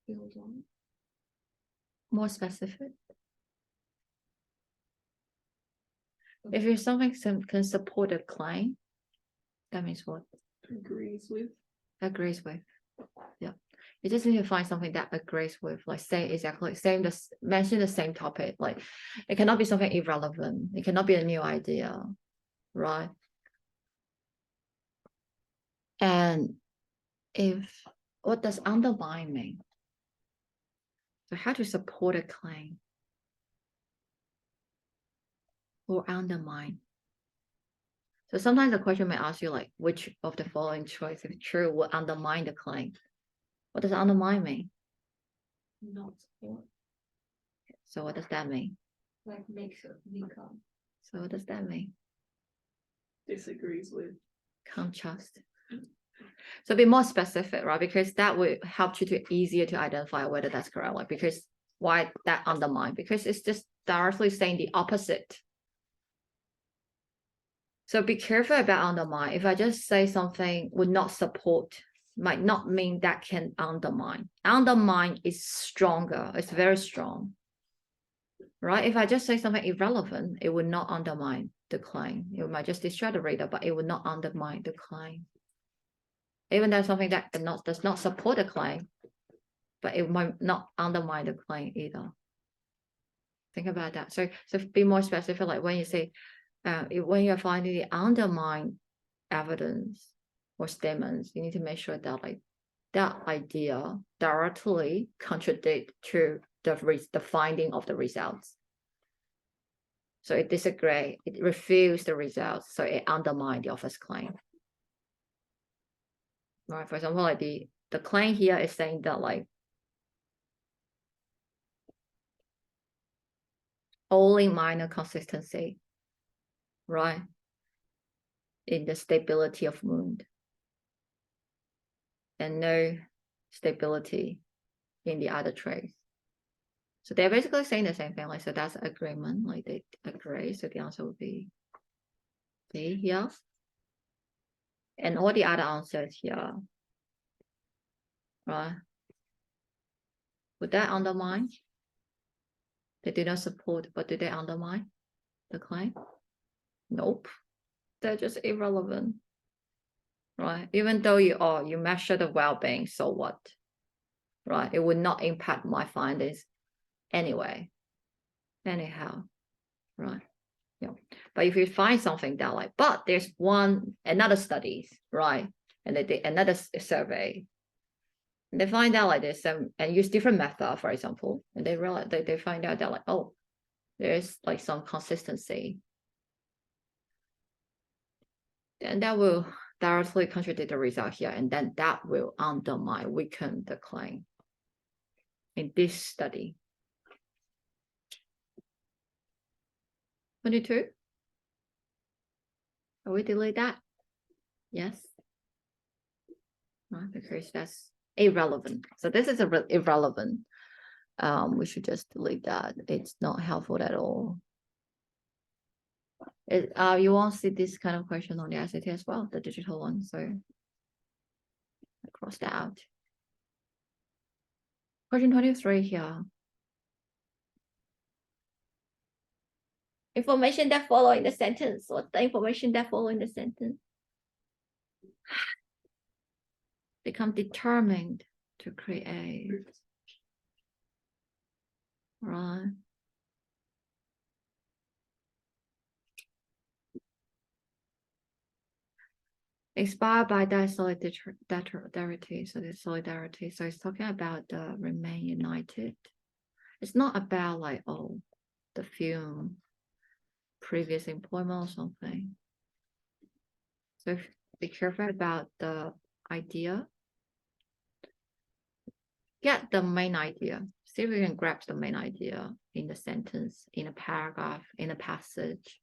Speaker 3: Build on.
Speaker 1: More specific. If you're something can support a claim, that means what?
Speaker 2: Agrees with.
Speaker 1: Agrees with. Yeah. You just need to find something that agrees with, like say exactly same, mention the same topic. Like it cannot be something irrelevant. It cannot be a new idea, right? And what does undermine mean? So how to support a claim or undermine. So sometimes the question may ask you like, which of the following choice, if true, will undermine the claim? What does undermine mean?
Speaker 4: Not support,
Speaker 1: So what does that mean?
Speaker 4: like makes it weaker.
Speaker 1: So what does that mean?
Speaker 2: Disagrees with.
Speaker 1: Contrast. So be more specific, right? Because that will help you to easier to identify whether that's correct. Like, because why that undermine? Because it's just directly saying the opposite. So be careful about undermine. If I just say something would not support, might not mean that can undermine. Undermine is stronger. It's very strong, right? If I just say something irrelevant, it would not undermine the claim. It might just distract the reader, but it would not undermine the claim. Even though something that does not support the claim, but it might not undermine the claim either. Think about that. So be more specific. Like when you say, when you're finding the undermine evidence or statements, you need to make sure that like that idea directly contradict to the finding of the results. So it disagree, it refutes the results, so it undermines the author's claim. Right. For example, like the claim here is saying that like only minor consistency, right, in the stability of wound, and no stability in the other traits. So they're basically saying the same thing. Like, so that's agreement. Like they agree. So the answer would be B here. And all the other answers here, right? Would that undermine? They do not support, but do they undermine the claim? Nope. They're just irrelevant, right? Even though you measure the well-being, so what, right? It would not impact my findings anyway, anyhow, right? Yeah. But if you find something that like, but there's another studies, right? And they did another survey, and they find out like there's some, and use different method, for example, and they realize they find out that like, oh, there's like some consistency, then that will directly contradict the result here, and then that will weaken the claim in this study. 22. Are we delete that? Yes. Right, because that's irrelevant. So this is irrelevant. We should just delete that. It's not helpful at all. You won't see this kind of question on the SAT as well, the digital one. So I cross that out. Question 23 here. Information that follow in the sentence. What's the information that follow in the sentence? Become determined to create. Right. Inspired by that solidarity. So the solidarity. So it's talking about the remain united. It's not about like, oh, the film, previous employment or something. So be careful about the idea. Get the main idea. See if we can grab the main idea in the sentence, in a paragraph, in a passage,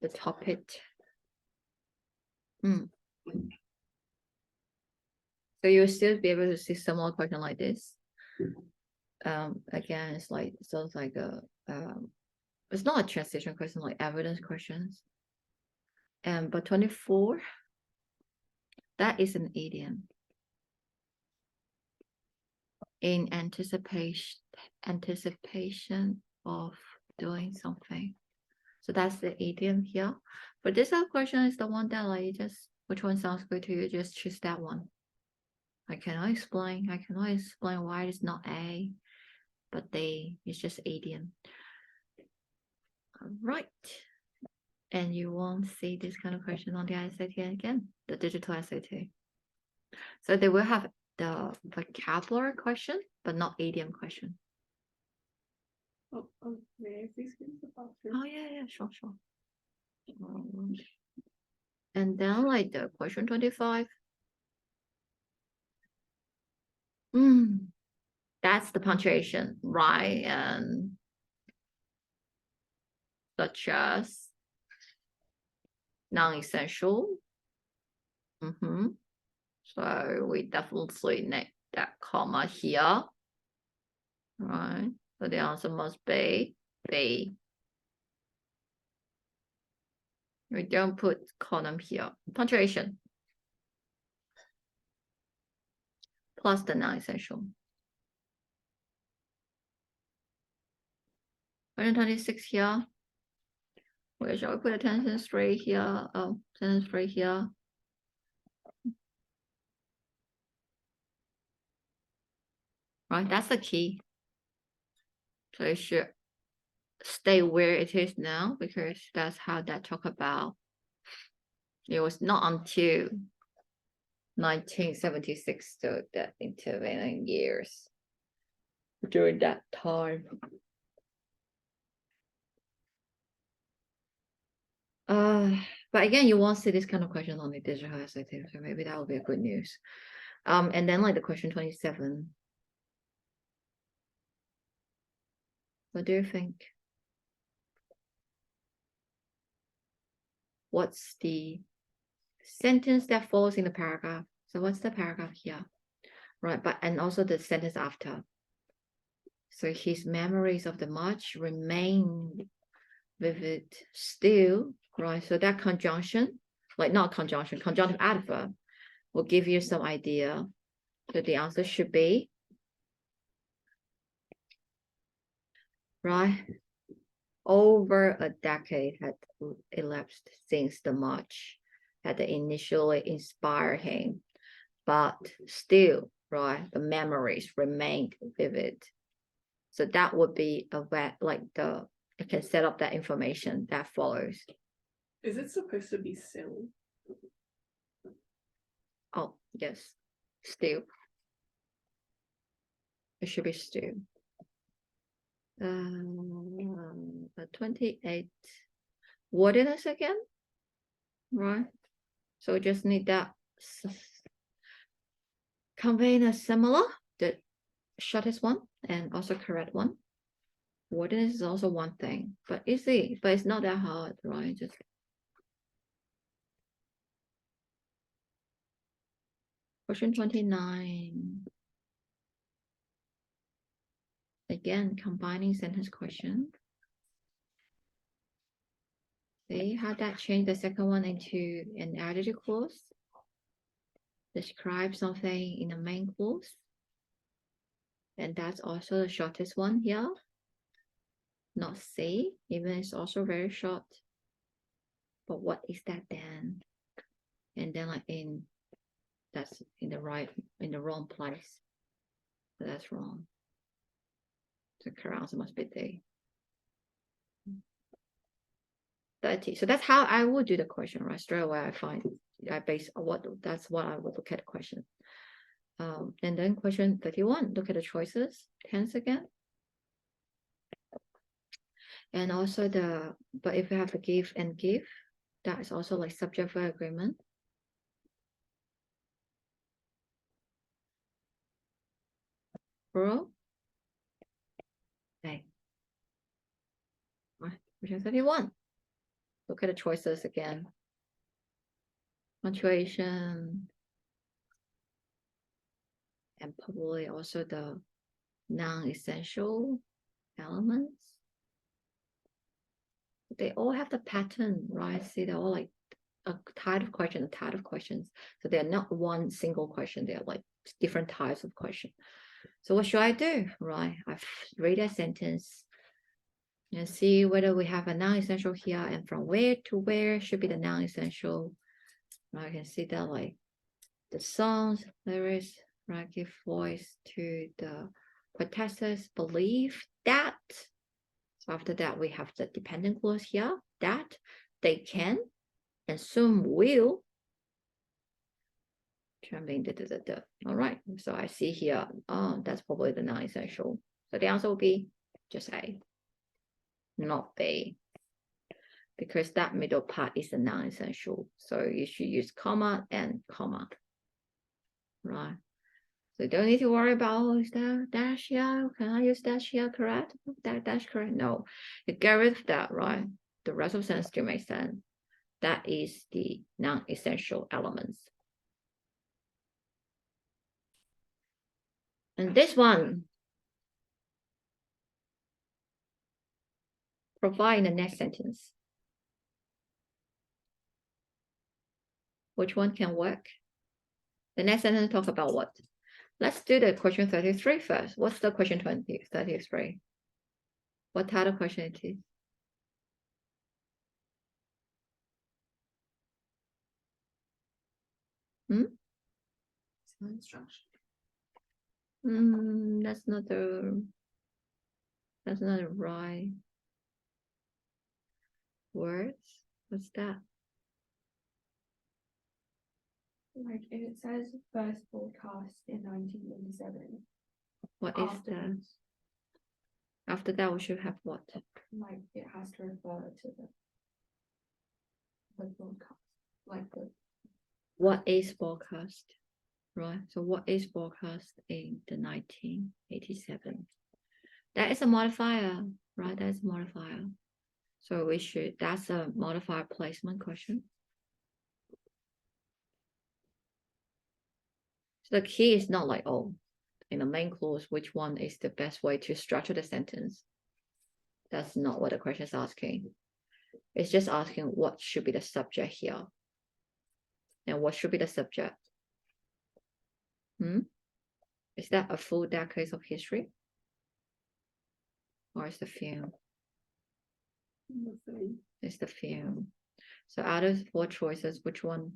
Speaker 1: the topic. So you'll still be able to see some more question like this. Again, it's like, so it's like it's not a transition question, like evidence questions. But 24, that is an idiom. In anticipation of doing something. So that's the idiom here. But this question is the one that like just, which one sounds good to you? Just choose that one. I cannot explain why it's not A, but it's just idiom. All right. And you won't see this kind of question on the SAT again, the digital SAT. So they will have the vocabulary question, but not idiom question.
Speaker 2: May I please use the bathroom?
Speaker 1: Oh, yeah, sure. And then like the question 25. That's the punctuation, right? And such as non-essential. So we definitely need that comma here, right? So the answer must be B. We don't put column here. Punctuation plus the non-essential. 126 here. Where shall we put a sentence 3 here? Oh, sentence 3 here. Right, that's the key. So it should stay where it is now because that's how that talk about. It was not until 1976, so the intervening years during that time. But again, you won't see this kind of question on the digital essay, so maybe that will be a good news. And then like the question 27. What do you think? What's the sentence that follows in the paragraph? So what's the paragraph here? Right, but and also the sentence after. So his memories of the march remain vivid still, right? So that conjunction, like not conjunction, conjunctive adverb will give you some idea that the answer should be, right? Over a decade had elapsed since the march had initially inspired him, but still, right, the memories remained vivid. So that would be a like the, I can set up that information that follows.
Speaker 2: Is it supposed to be still?
Speaker 1: Oh, yes, still. It should be still. 28 wordiness again, right? So we just need that conveying a similar, the shortest one and also correct one. Wordiness is also one thing, but easy, but it's not that hard, right? Just question 29. Again, combining sentence question. See how that changed the second one into an adjective clause? Describe something in the main clause. And that's also the shortest one here. Not say, even it's also very short. But what is that then? And then like that's in the wrong place. So that's wrong. So correct answer must be D. 30. So that's how I would do the question, right? Straight away that's what I would look at the question. And then question 31, look at the choices, tense again. And also but if we have the give and give, that is also like subject verb agreement. Bro. Okay. Right. Question 31. Look at the choices again. Punctuation. And probably also the non-essential elements. They all have the pattern, right? See, they're all like a type of question, So they're not one single question. They're like different types of question. So what should I do, right? I read a sentence and see whether we have a non-essential here and from where to where should be the non-essential. I can see that like the songs, lyrics, right? Give voice to the protesters, believe that. So after that, we have the dependent clause here, that they can and soon will. All right, so I see here, that's probably the non-essential. So the answer will be just A. not B. Because that middle part is a non-essential. So you should use comma and comma. Right. So you don't need to worry about, oh, is that dash here? Can I use dash here, correct? That dash correct? No. You get rid of that, right? The rest of the sentence still makes sense. That is the non-essential elements. And this one, provide in the next sentence. Which one can work? The next sentence talks about what? Let's do the question 33 first. What's the question 33? What type of question it is?
Speaker 3: Instruction.
Speaker 1: That's not the right words. What's that?
Speaker 4: Like if it says first broadcast in 1987,
Speaker 1: What is that? After that, we should have what?
Speaker 4: like it has to refer to the broadcast, like the
Speaker 1: What is broadcast? Right. So what is broadcast in the 1987? That is a modifier, right? That's a modifier. So we should, that's a modifier placement question. So the key is not like, oh, in the main clause, which one is the best way to structure the sentence? That's not what the question is asking. It's just asking what should be the subject here. And what should be the subject? Is that a full decades of history? Or is the film? It's the film. So out of 4 choices, which one?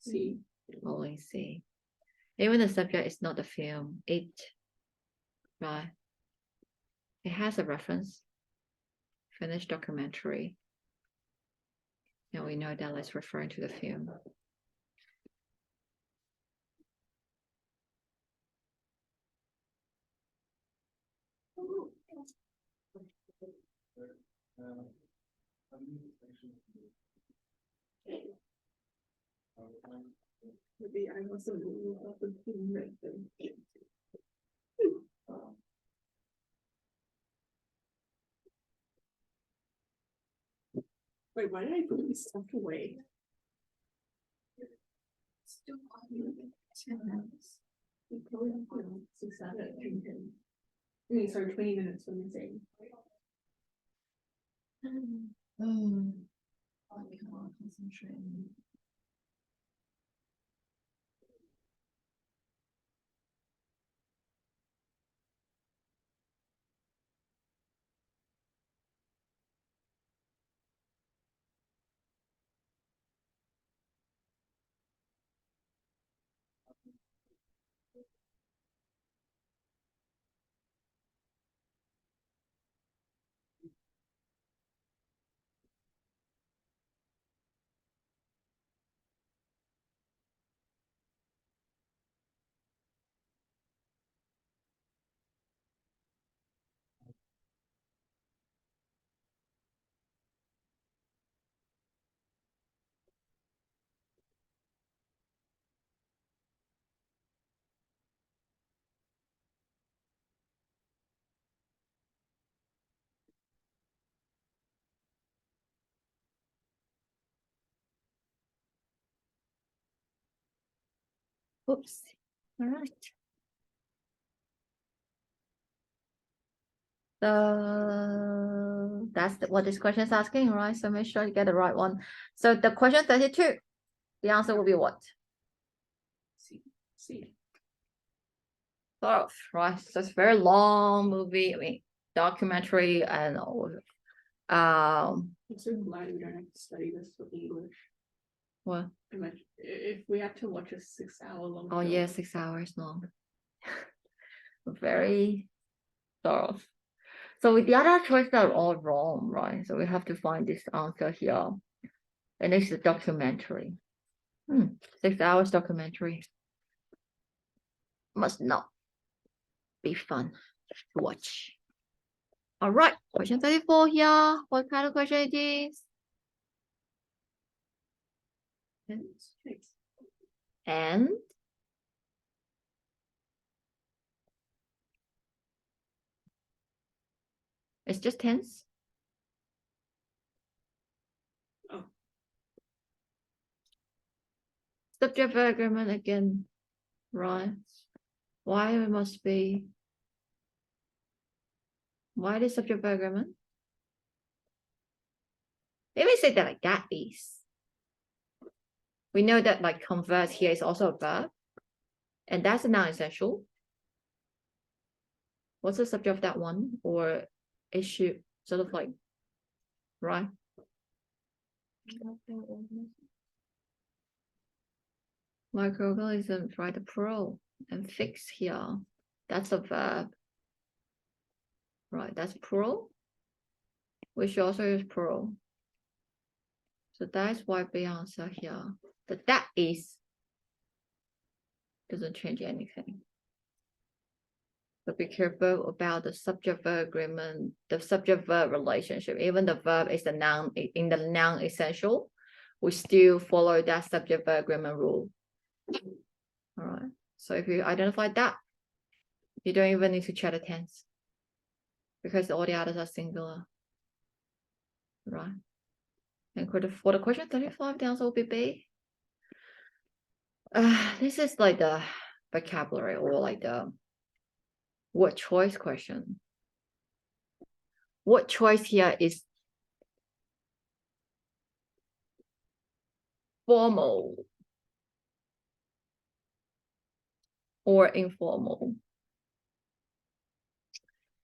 Speaker 2: C.
Speaker 1: Only C. Even the subject is not the film. Right? It has a reference. Finished documentary. And we know that it's referring to the film.
Speaker 2: Maybe I wasn't really about the thing right then. Wait, why did I put this stuff away?
Speaker 3: Still on 10 minutes.
Speaker 2: We probably have put on 6 out of 10. I mean, sorry, 20 minutes from the same.
Speaker 3: I can't concentrate.
Speaker 1: Oops. All right. So that's what this question is asking, right? So make sure you get the right one. So the question 32, the answer will be what?
Speaker 2: C.
Speaker 1: Oh, right. So it's a very long movie. I mean, documentary and
Speaker 2: I'm so glad we don't have to study this for English.
Speaker 1: what?
Speaker 2: Imagine if we had to watch a 6-hour long.
Speaker 1: Oh
Speaker 2: film.
Speaker 1: yeah, 6 hours long. Very thorough. So with the other choices are all wrong, right? So we have to find this answer here. And it's a documentary. 6 hours documentary. Must not be fun. to watch. All right, question 34 here. What kind of question it is? And it's just tense.
Speaker 2: Oh.
Speaker 1: Subject verb agreement again, right? Why it must be? Why the subject verb agreement? Let me say that like that is. We know that like converse here is also a verb, and that's a non-essential. What's the subject of that one? Or it should sort of like, right? Microorganisms, right? The plural and fix here. That's a verb. Right, that's plural. Which also is plural. So that's why the answer here. That is doesn't change anything. But be careful about the subject-verb agreement, the subject-verb relationship. Even the verb is the noun in the non-essential, we still follow that subject-verb agreement rule. All right. So if you identify that, you don't even need to check the tense because all the others are singular. Right. And for the question 35, the answer will be B. This is like the vocabulary or like the word choice question. Word choice here is formal or informal.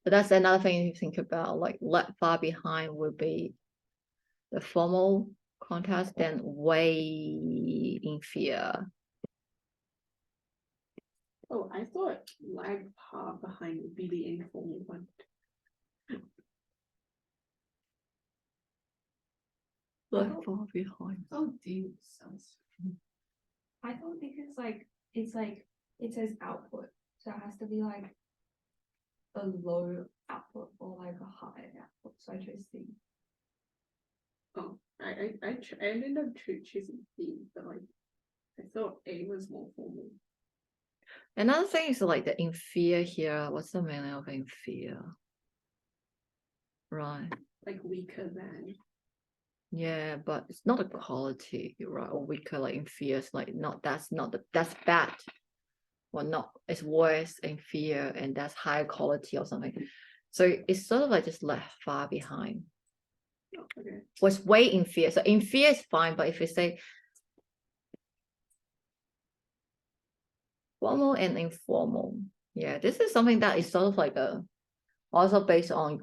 Speaker 1: But that's another thing to think about. Like left far behind would be the formal context, then way inferior.
Speaker 2: Oh, I thought lag far behind would be the informal one.
Speaker 1: Left far behind.
Speaker 3: Oh, deep sounds.
Speaker 4: I thought because like it says output, so it has to be like a low output or like a high output. So I chose C.
Speaker 2: Oh, I ended up choosing B, but like I thought A was more formal.
Speaker 1: Another thing is like the inferior here. What's the meaning of inferior? Right.
Speaker 2: Like weaker than.
Speaker 1: Yeah, but it's not a quality, right? Or weaker, like inferior. It's like that's bad. Or not, it's worse, inferior, and that's higher quality or something. So it's sort of like just left far behind.
Speaker 2: Oh, okay.
Speaker 1: Was way inferior. So inferior is fine, but if you say formal and informal, yeah, this is something that is sort of like also based on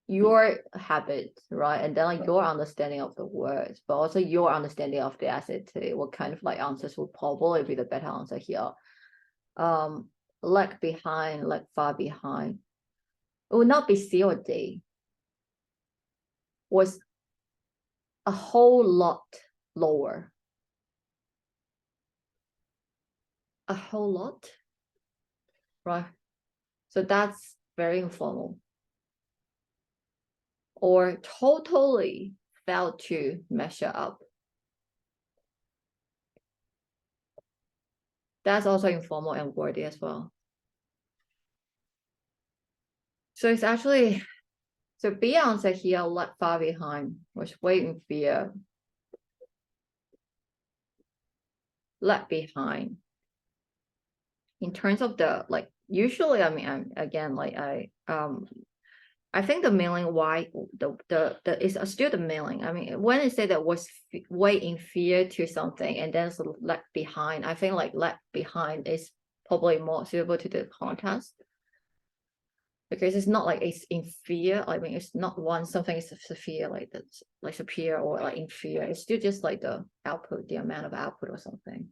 Speaker 1: your habit, right? And then like your understanding of the words, but also your understanding of the essay too. What kind of like answers would probably be the better answer here? Lag behind, lag far behind. It would not be C or D. Was a whole lot lower. A whole lot, right? So that's very informal. Or totally failed to measure up. That's also informal and wordy as well. So it's actually, so B answer here, lag far behind, was way inferior. Lag behind. In terms of the, like, usually, I mean, again, like I think the meaning why the is still the meaning. I mean, when I say that was way inferior to something and then sort of left behind, I think like left behind is probably more suitable to the context because it's not like it's inferior. I mean, it's not one something is superior like that's like superior or like inferior. It's still just like the output, the amount of output or something.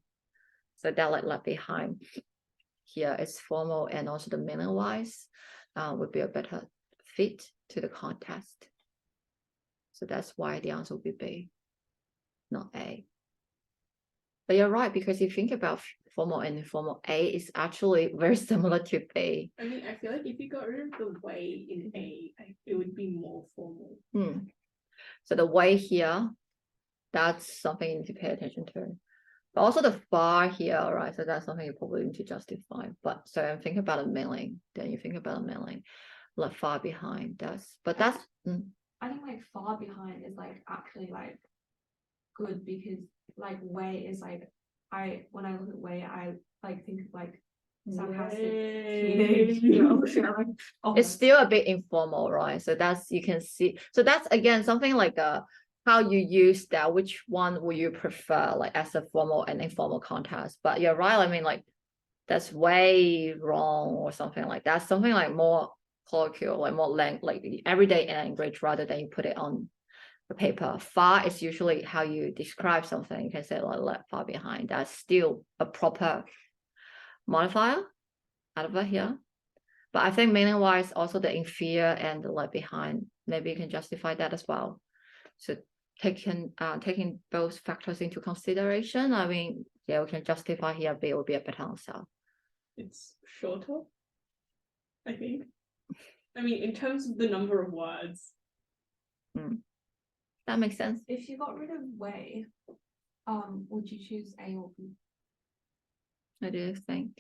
Speaker 1: So that like left behind here is formal and also the meaning wise would be a better fit to the context. So that's why the answer will be B, not A. But you're right, because if you think about formal and informal, A is actually very similar to B.
Speaker 2: I mean, I feel like if you got rid of the way in A, it would be more formal.
Speaker 1: So the way here, that's something you need to pay attention to. But also the far here, right? So that's something you probably need to justify. But so I'm thinking about a mailing, then you think about a mailing, like far behind. That's
Speaker 4: I think like far behind is like actually like good because like way is like when I look at way I like think of like sarcastic teenage jokes. Like, oh,
Speaker 1: it's still a bit informal, right? So that's you can see. So that's again something like how you use that. Which one will you prefer, like as a formal and informal context? But you're right. I mean, like that's way wrong or something like that. Something like more colloquial, like more like everyday language rather than you put it on the paper. Far is usually how you describe something. You can say like far behind. That's still a proper modifier out of it here. But I think meaning wise, also the inferior and the left behind, maybe you can justify that as well. So taking both factors into consideration, I mean, yeah, we can justify here B will be a better answer.
Speaker 2: It's shorter, I think. I mean, in terms of the number of words.
Speaker 1: That makes sense.
Speaker 4: if you got rid of way, would you choose A or B?
Speaker 1: I do think.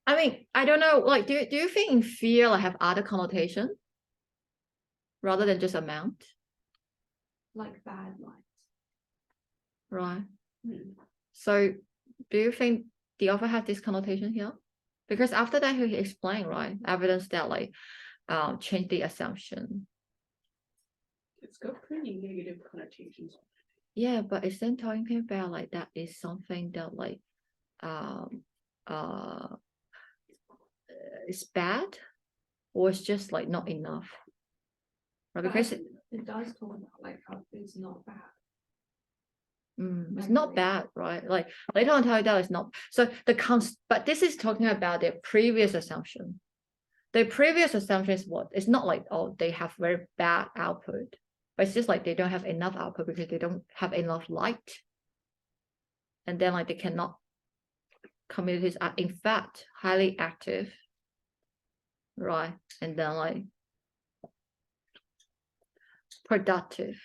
Speaker 1: I mean, I don't know, like, do you think inferior like have other connotation rather than just amount?
Speaker 4: Like bad lines.
Speaker 1: Right.
Speaker 2: Hmm.
Speaker 1: So do you think the author has this connotation here? Because after that he explained, right, evidence that like change the assumption.
Speaker 2: It's got pretty negative connotations.
Speaker 1: Yeah, but it's then talking about like that is something that like it's bad, or it's just like not enough, right? Because
Speaker 4: it does talk about like how it's not bad.
Speaker 1: it's not bad, right? Like later on tell you that it's not. So but this is talking about their previous assumption. The previous assumption is what? It's not like, oh, they have very bad output, but it's just like they don't have enough output because they don't have enough light. And then like they cannot, communities are in fact highly active, right? And then like productive.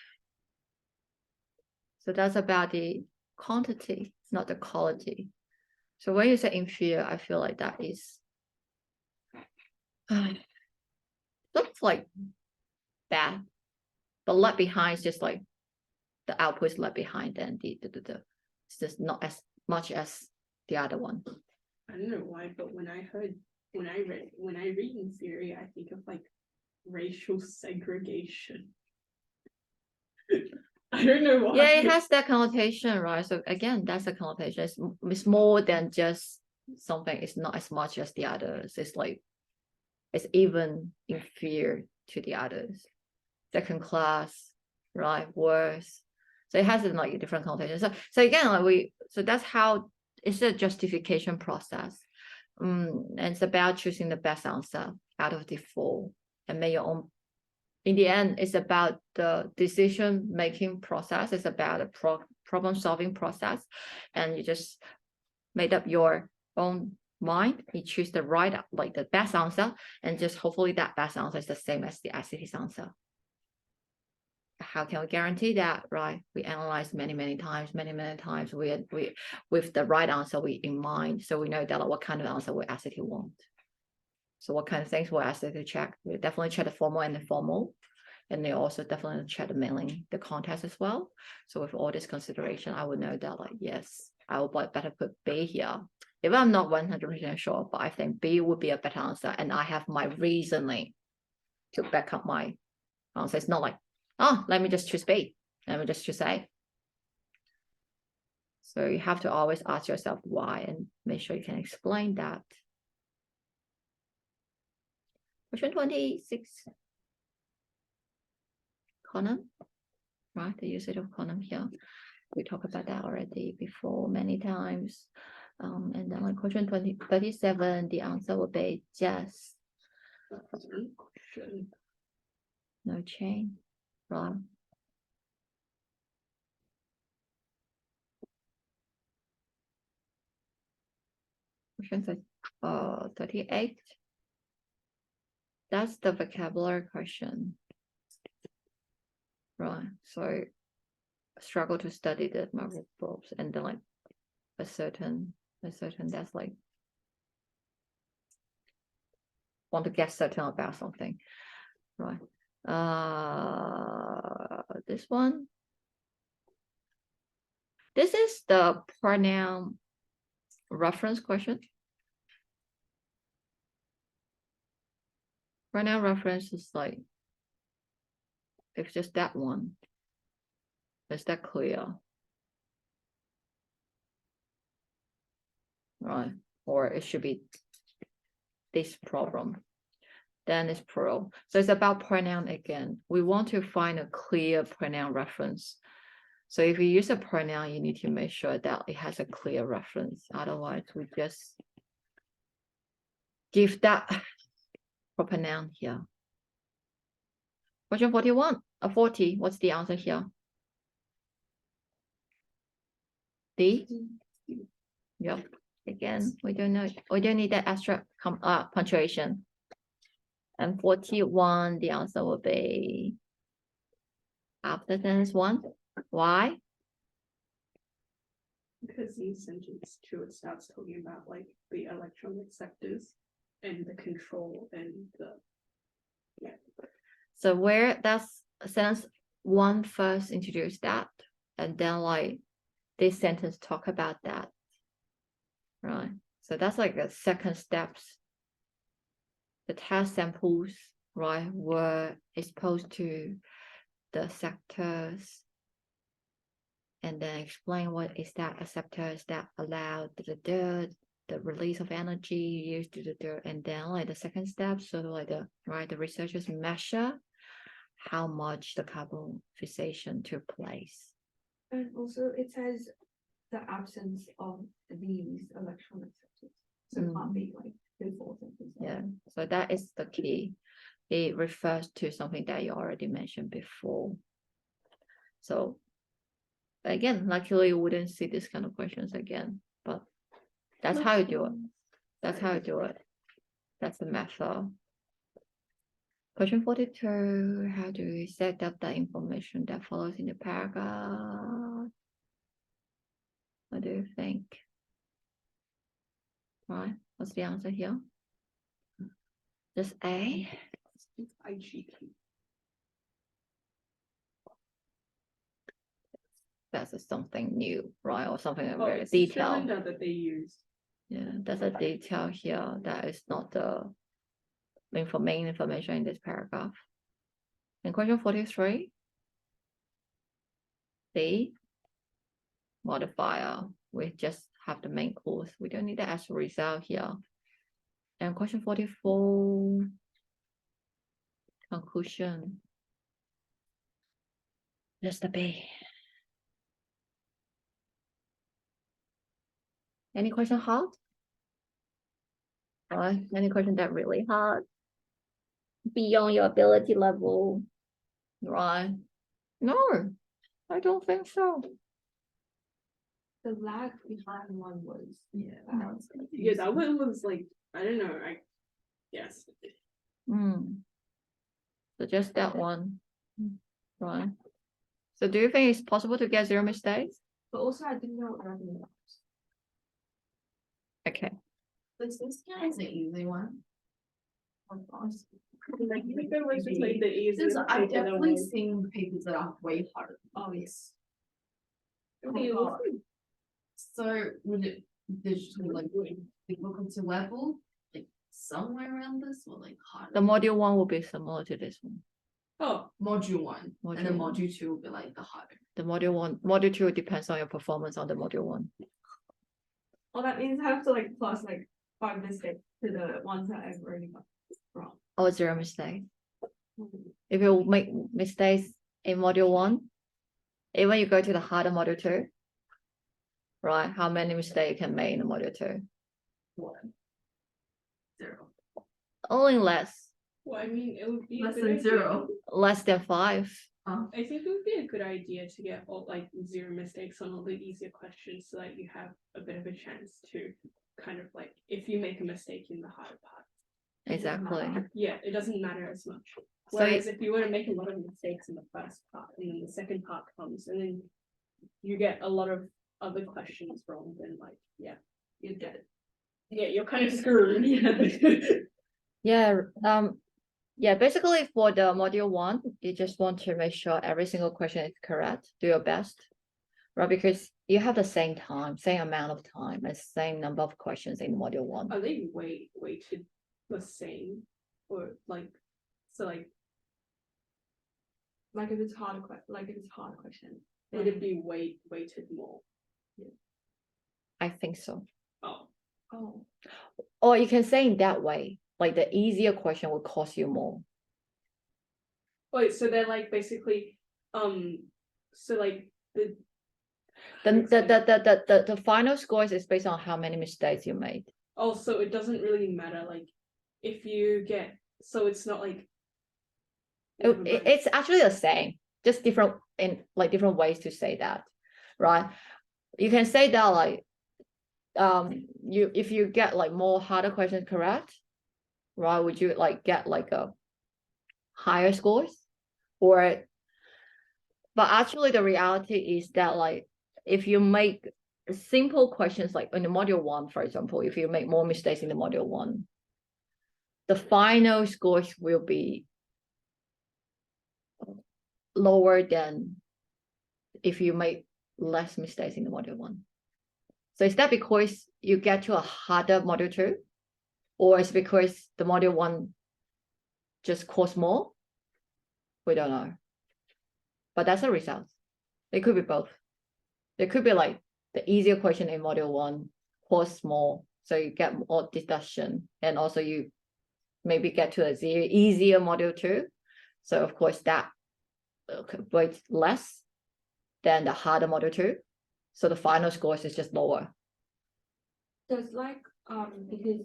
Speaker 1: So that's about the quantity, not the quality. So when you say inferior, I feel like that is looks like bad, but left behind is just like the output is left behind, and it's just not as much as the other one.
Speaker 2: I don't know why, but when I read inferior, I think of like racial segregation. I don't know why.
Speaker 1: Yeah, it has that connotation, right? So again, that's a connotation. It's more than just something. It's not as much as the others. It's like it's even inferior to the others. Second class, right? Worse. So it has like a different connotation. So again, like so that's how it's a justification process. And it's about choosing the best answer out of the four and make your own. In the end, it's about the decision-making process. It's about a problem-solving process. And you just made up your own mind. You choose the right, like the best answer. And just hopefully that best answer is the same as the ICT's answer. How can we guarantee that, right? We analyze many times. We with the right answer we in mind. So we know that like, what kind of answer we ICT want. So what kind of things we're asked to check? We definitely check the formal and informal. And they also definitely check the mailing, the context as well. So with all this consideration, I would know that like, yes, I would better put B here. If I'm not 100% sure, but I think B would be a better answer. And I have my reasoning to back up my answer. It's not like, oh, let me just choose B. Let me just choose A. So you have to always ask yourself why and make sure you can explain that. Question 26. Column, right? The usage of column here. We talked about that already before many times. And then like question 37, the answer will be just
Speaker 2: Question.
Speaker 1: no change, right? Question 38. That's the vocabulary question. Right. So struggle to study the Marvel probes and then like a certain that's like want to get certain about something. Right. This one. This is the pronoun reference question. Pronoun reference is like, it's just that one. Is that clear? Right. Or it should be this problem. Then it's plural. So it's about pronoun again. We want to find a clear pronoun reference. So if you use a pronoun, you need to make sure that it has a clear reference. Otherwise, we just give that proper noun here. Question 41, 40. What's the answer here? D? Yep. Again, we don't know. We don't need that extra punctuation. And 41, the answer will be after sentence 1. Why?
Speaker 2: Because in sentence 2 it starts talking about like the electronic sectors and the control and the
Speaker 1: So where that's sentence 1 first introduce that, and then like this sentence talk about that, right? So that's like the second steps. The test samples, right, were exposed to the sectors, and then explain what is that a sector is that allowed the release of energy used and then like the second step, so like the researchers measure how much the carbon fixation took place.
Speaker 4: And also it says the absence of these electronic sectors. So it can't be like before something.
Speaker 1: Yeah, so that is the key. It refers to something that you already mentioned before. So again, luckily you wouldn't see this kind of questions again, but that's how you do it. That's how you do it. That's the method. Question 42, how do we set up the information that follows in the paragraph? What do you think? Right, what's the answer here? Just A.
Speaker 2: IGP.
Speaker 1: That's something new, right? Or something very
Speaker 2: it's the
Speaker 1: detailed.
Speaker 2: cylinder that they use.
Speaker 1: Yeah, there's a detail here that is not the main information in this paragraph. In question 43, the modifier, we just have the main course. We don't need the actual result here. And question 44, conclusion. Just the B. Any question hard? Or any question that really hard? Beyond your ability level? Right? No, I don't think so.
Speaker 4: The lag behind one was
Speaker 2: Yeah, that one was like, I don't know, I guess.
Speaker 1: So just that one, right? So do you think it's possible to get 0 mistakes?
Speaker 4: but also I didn't know what revenue was.
Speaker 1: Okay.
Speaker 3: But this guy is an easy one.
Speaker 2: Like, you think there was just like the easiest
Speaker 3: Since I've
Speaker 2: paper that
Speaker 3: definitely
Speaker 2: was-
Speaker 3: seen papers that are way harder.
Speaker 4: Oh yes.
Speaker 2: Okay,
Speaker 3: Oh,
Speaker 2: well,
Speaker 3: So would it digitally like welcome to level like somewhere around this or like harder?
Speaker 1: The module 1 will be similar to this one.
Speaker 2: oh,
Speaker 3: module 1 and then
Speaker 1: Module one.
Speaker 3: module 2 will be like the harder.
Speaker 1: The module 2 depends on your performance on the module 1.
Speaker 4: Well, that means I have to like plus like 5 mistakes to the ones that I've already got wrong.
Speaker 1: Or 0 mistakes. If you make mistakes in module 1, even you go to the harder module 2, right? How many mistakes you can make in the module 2?
Speaker 3: 1, 0.
Speaker 1: Only less,
Speaker 2: Well, I mean, it would be a
Speaker 3: Less
Speaker 2: good
Speaker 3: than
Speaker 2: idea.
Speaker 3: 0.
Speaker 1: less than 5.
Speaker 2: I think it would be a good idea to get all like 0 mistakes on all the easier questions so that you have a bit of a chance to kind of like if you make a mistake in the harder part.
Speaker 1: Exactly.
Speaker 2: Yeah, it doesn't matter as much.
Speaker 1: So
Speaker 2: Whereas if you were to make a lot of mistakes in the first part and then the second part comes and then you get a lot of other questions wrong, then like
Speaker 3: You get it.
Speaker 2: yeah, you're kind of screwed.
Speaker 1: yeah, yeah, basically for the module 1, you just want to make sure every single question is correct. Do your best, right? Because you have the same time, same amount of time, and same number of questions in module 1.
Speaker 2: Are they weighted the same or like so
Speaker 4: Like if it's hard question.
Speaker 2: would it be weighted more?
Speaker 1: I think so.
Speaker 2: Oh,
Speaker 4: Oh,
Speaker 1: Or you can say in that way, like the easier question will cost you more.
Speaker 2: wait, so they're like basically so like
Speaker 1: The final scores is based on how many mistakes you made.
Speaker 2: oh, so it doesn't really matter like if you get so it's not like never mind.
Speaker 1: It's actually the same, just different in like different ways to say that, right? You can say that like if you get like more harder questions correct, right, would you like get like a higher scores? Or but actually the reality is that like if you make simple questions like in the module 1, for example, if you make more mistakes in the module 1, the final scores will be lower than if you make less mistakes in the module 1. So is that because you get to a harder module 2, or is it because the module 1 just costs more? We don't know. But that's the result. It could be both. It could be like the easier question in module 1 costs more, so you get more deduction, and also you maybe get to a easier module 2. So of course that weighs less than the harder module 2. So the final scores is just lower.
Speaker 4: there's like because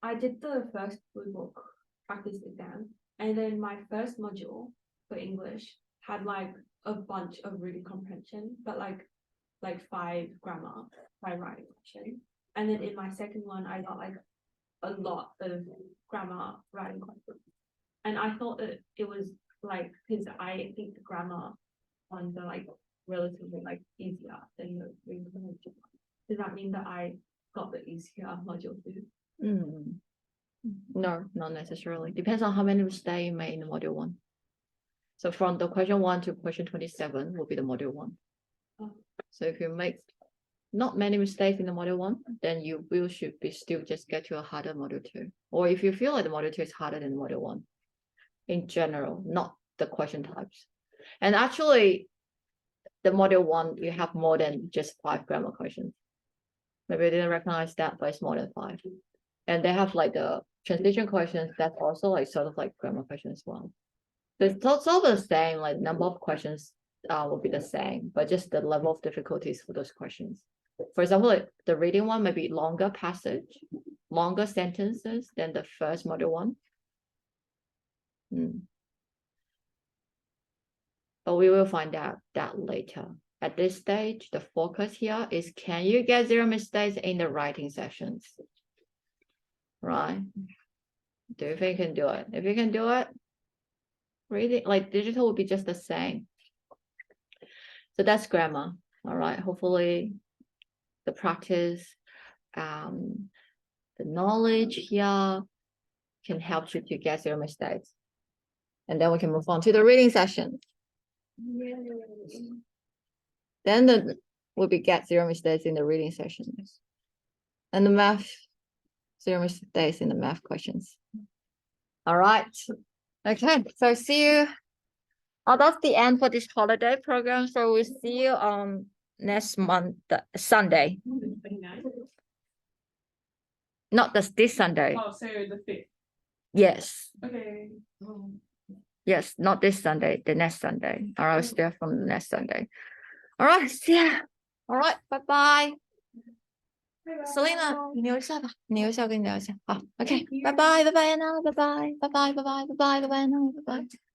Speaker 4: I did the first blue book practice exam, and then my first module for English had like a bunch of reading comprehension, but like 5 grammar, 5 writing question. And then in my second one, I got like a lot of grammar writing questions. And I thought that it was like because I think the grammar ones are like relatively like easier than the reading comprehension ones. Does that mean that I got the easier module 2?
Speaker 1: No, not necessarily. Depends on how many mistakes you made in the module 1. So from the question 1 to question 27 will be the module 1.
Speaker 4: Oh.
Speaker 1: So if you make not many mistakes in the module 1, then you should be still just get to a harder module 2. Or if you feel like the module 2 is harder than the module 1, in general, not the question types. And actually, the module 1, you have more than just 5 grammar questions. Maybe I didn't recognize that, but it's more than 5. And they have like the translation questions that's also like sort of like grammar questions as well. So it's all the same, like number of questions will be the same, but just the level of difficulties for those questions. For example, like the reading one may be longer passage, longer sentences than the first module 1. But we will find out that later. At this stage, the focus here is, can you get 0 mistakes in the writing sessions? Right? Do you think you can do it? If you can do it, reading like digital will be just the same. So that's grammar. All right. Hopefully the practice, the knowledge here can help you to get 0 mistakes. And then we can move on to the reading session. Then will be get 0 mistakes in the reading sessions. And the math, 0 mistakes in the math questions. All right. Okay, so see you. Oh, that's the end for this holiday program. So we'll see you on next month, Sunday.
Speaker 2: 29th?
Speaker 1: Not this Sunday.
Speaker 2: Oh, so the 5th.
Speaker 1: Yes.
Speaker 2: Okay.
Speaker 1: Yes, not this Sunday, the next Sunday. Or I'll stay from the next Sunday. All right, see ya. All right，拜拜。Selina，你留一下吧，你留一下，我跟你聊一下。好，OK，拜拜，拜拜，安娜，拜拜，拜拜，拜拜，拜拜，拜拜，安娜，拜拜。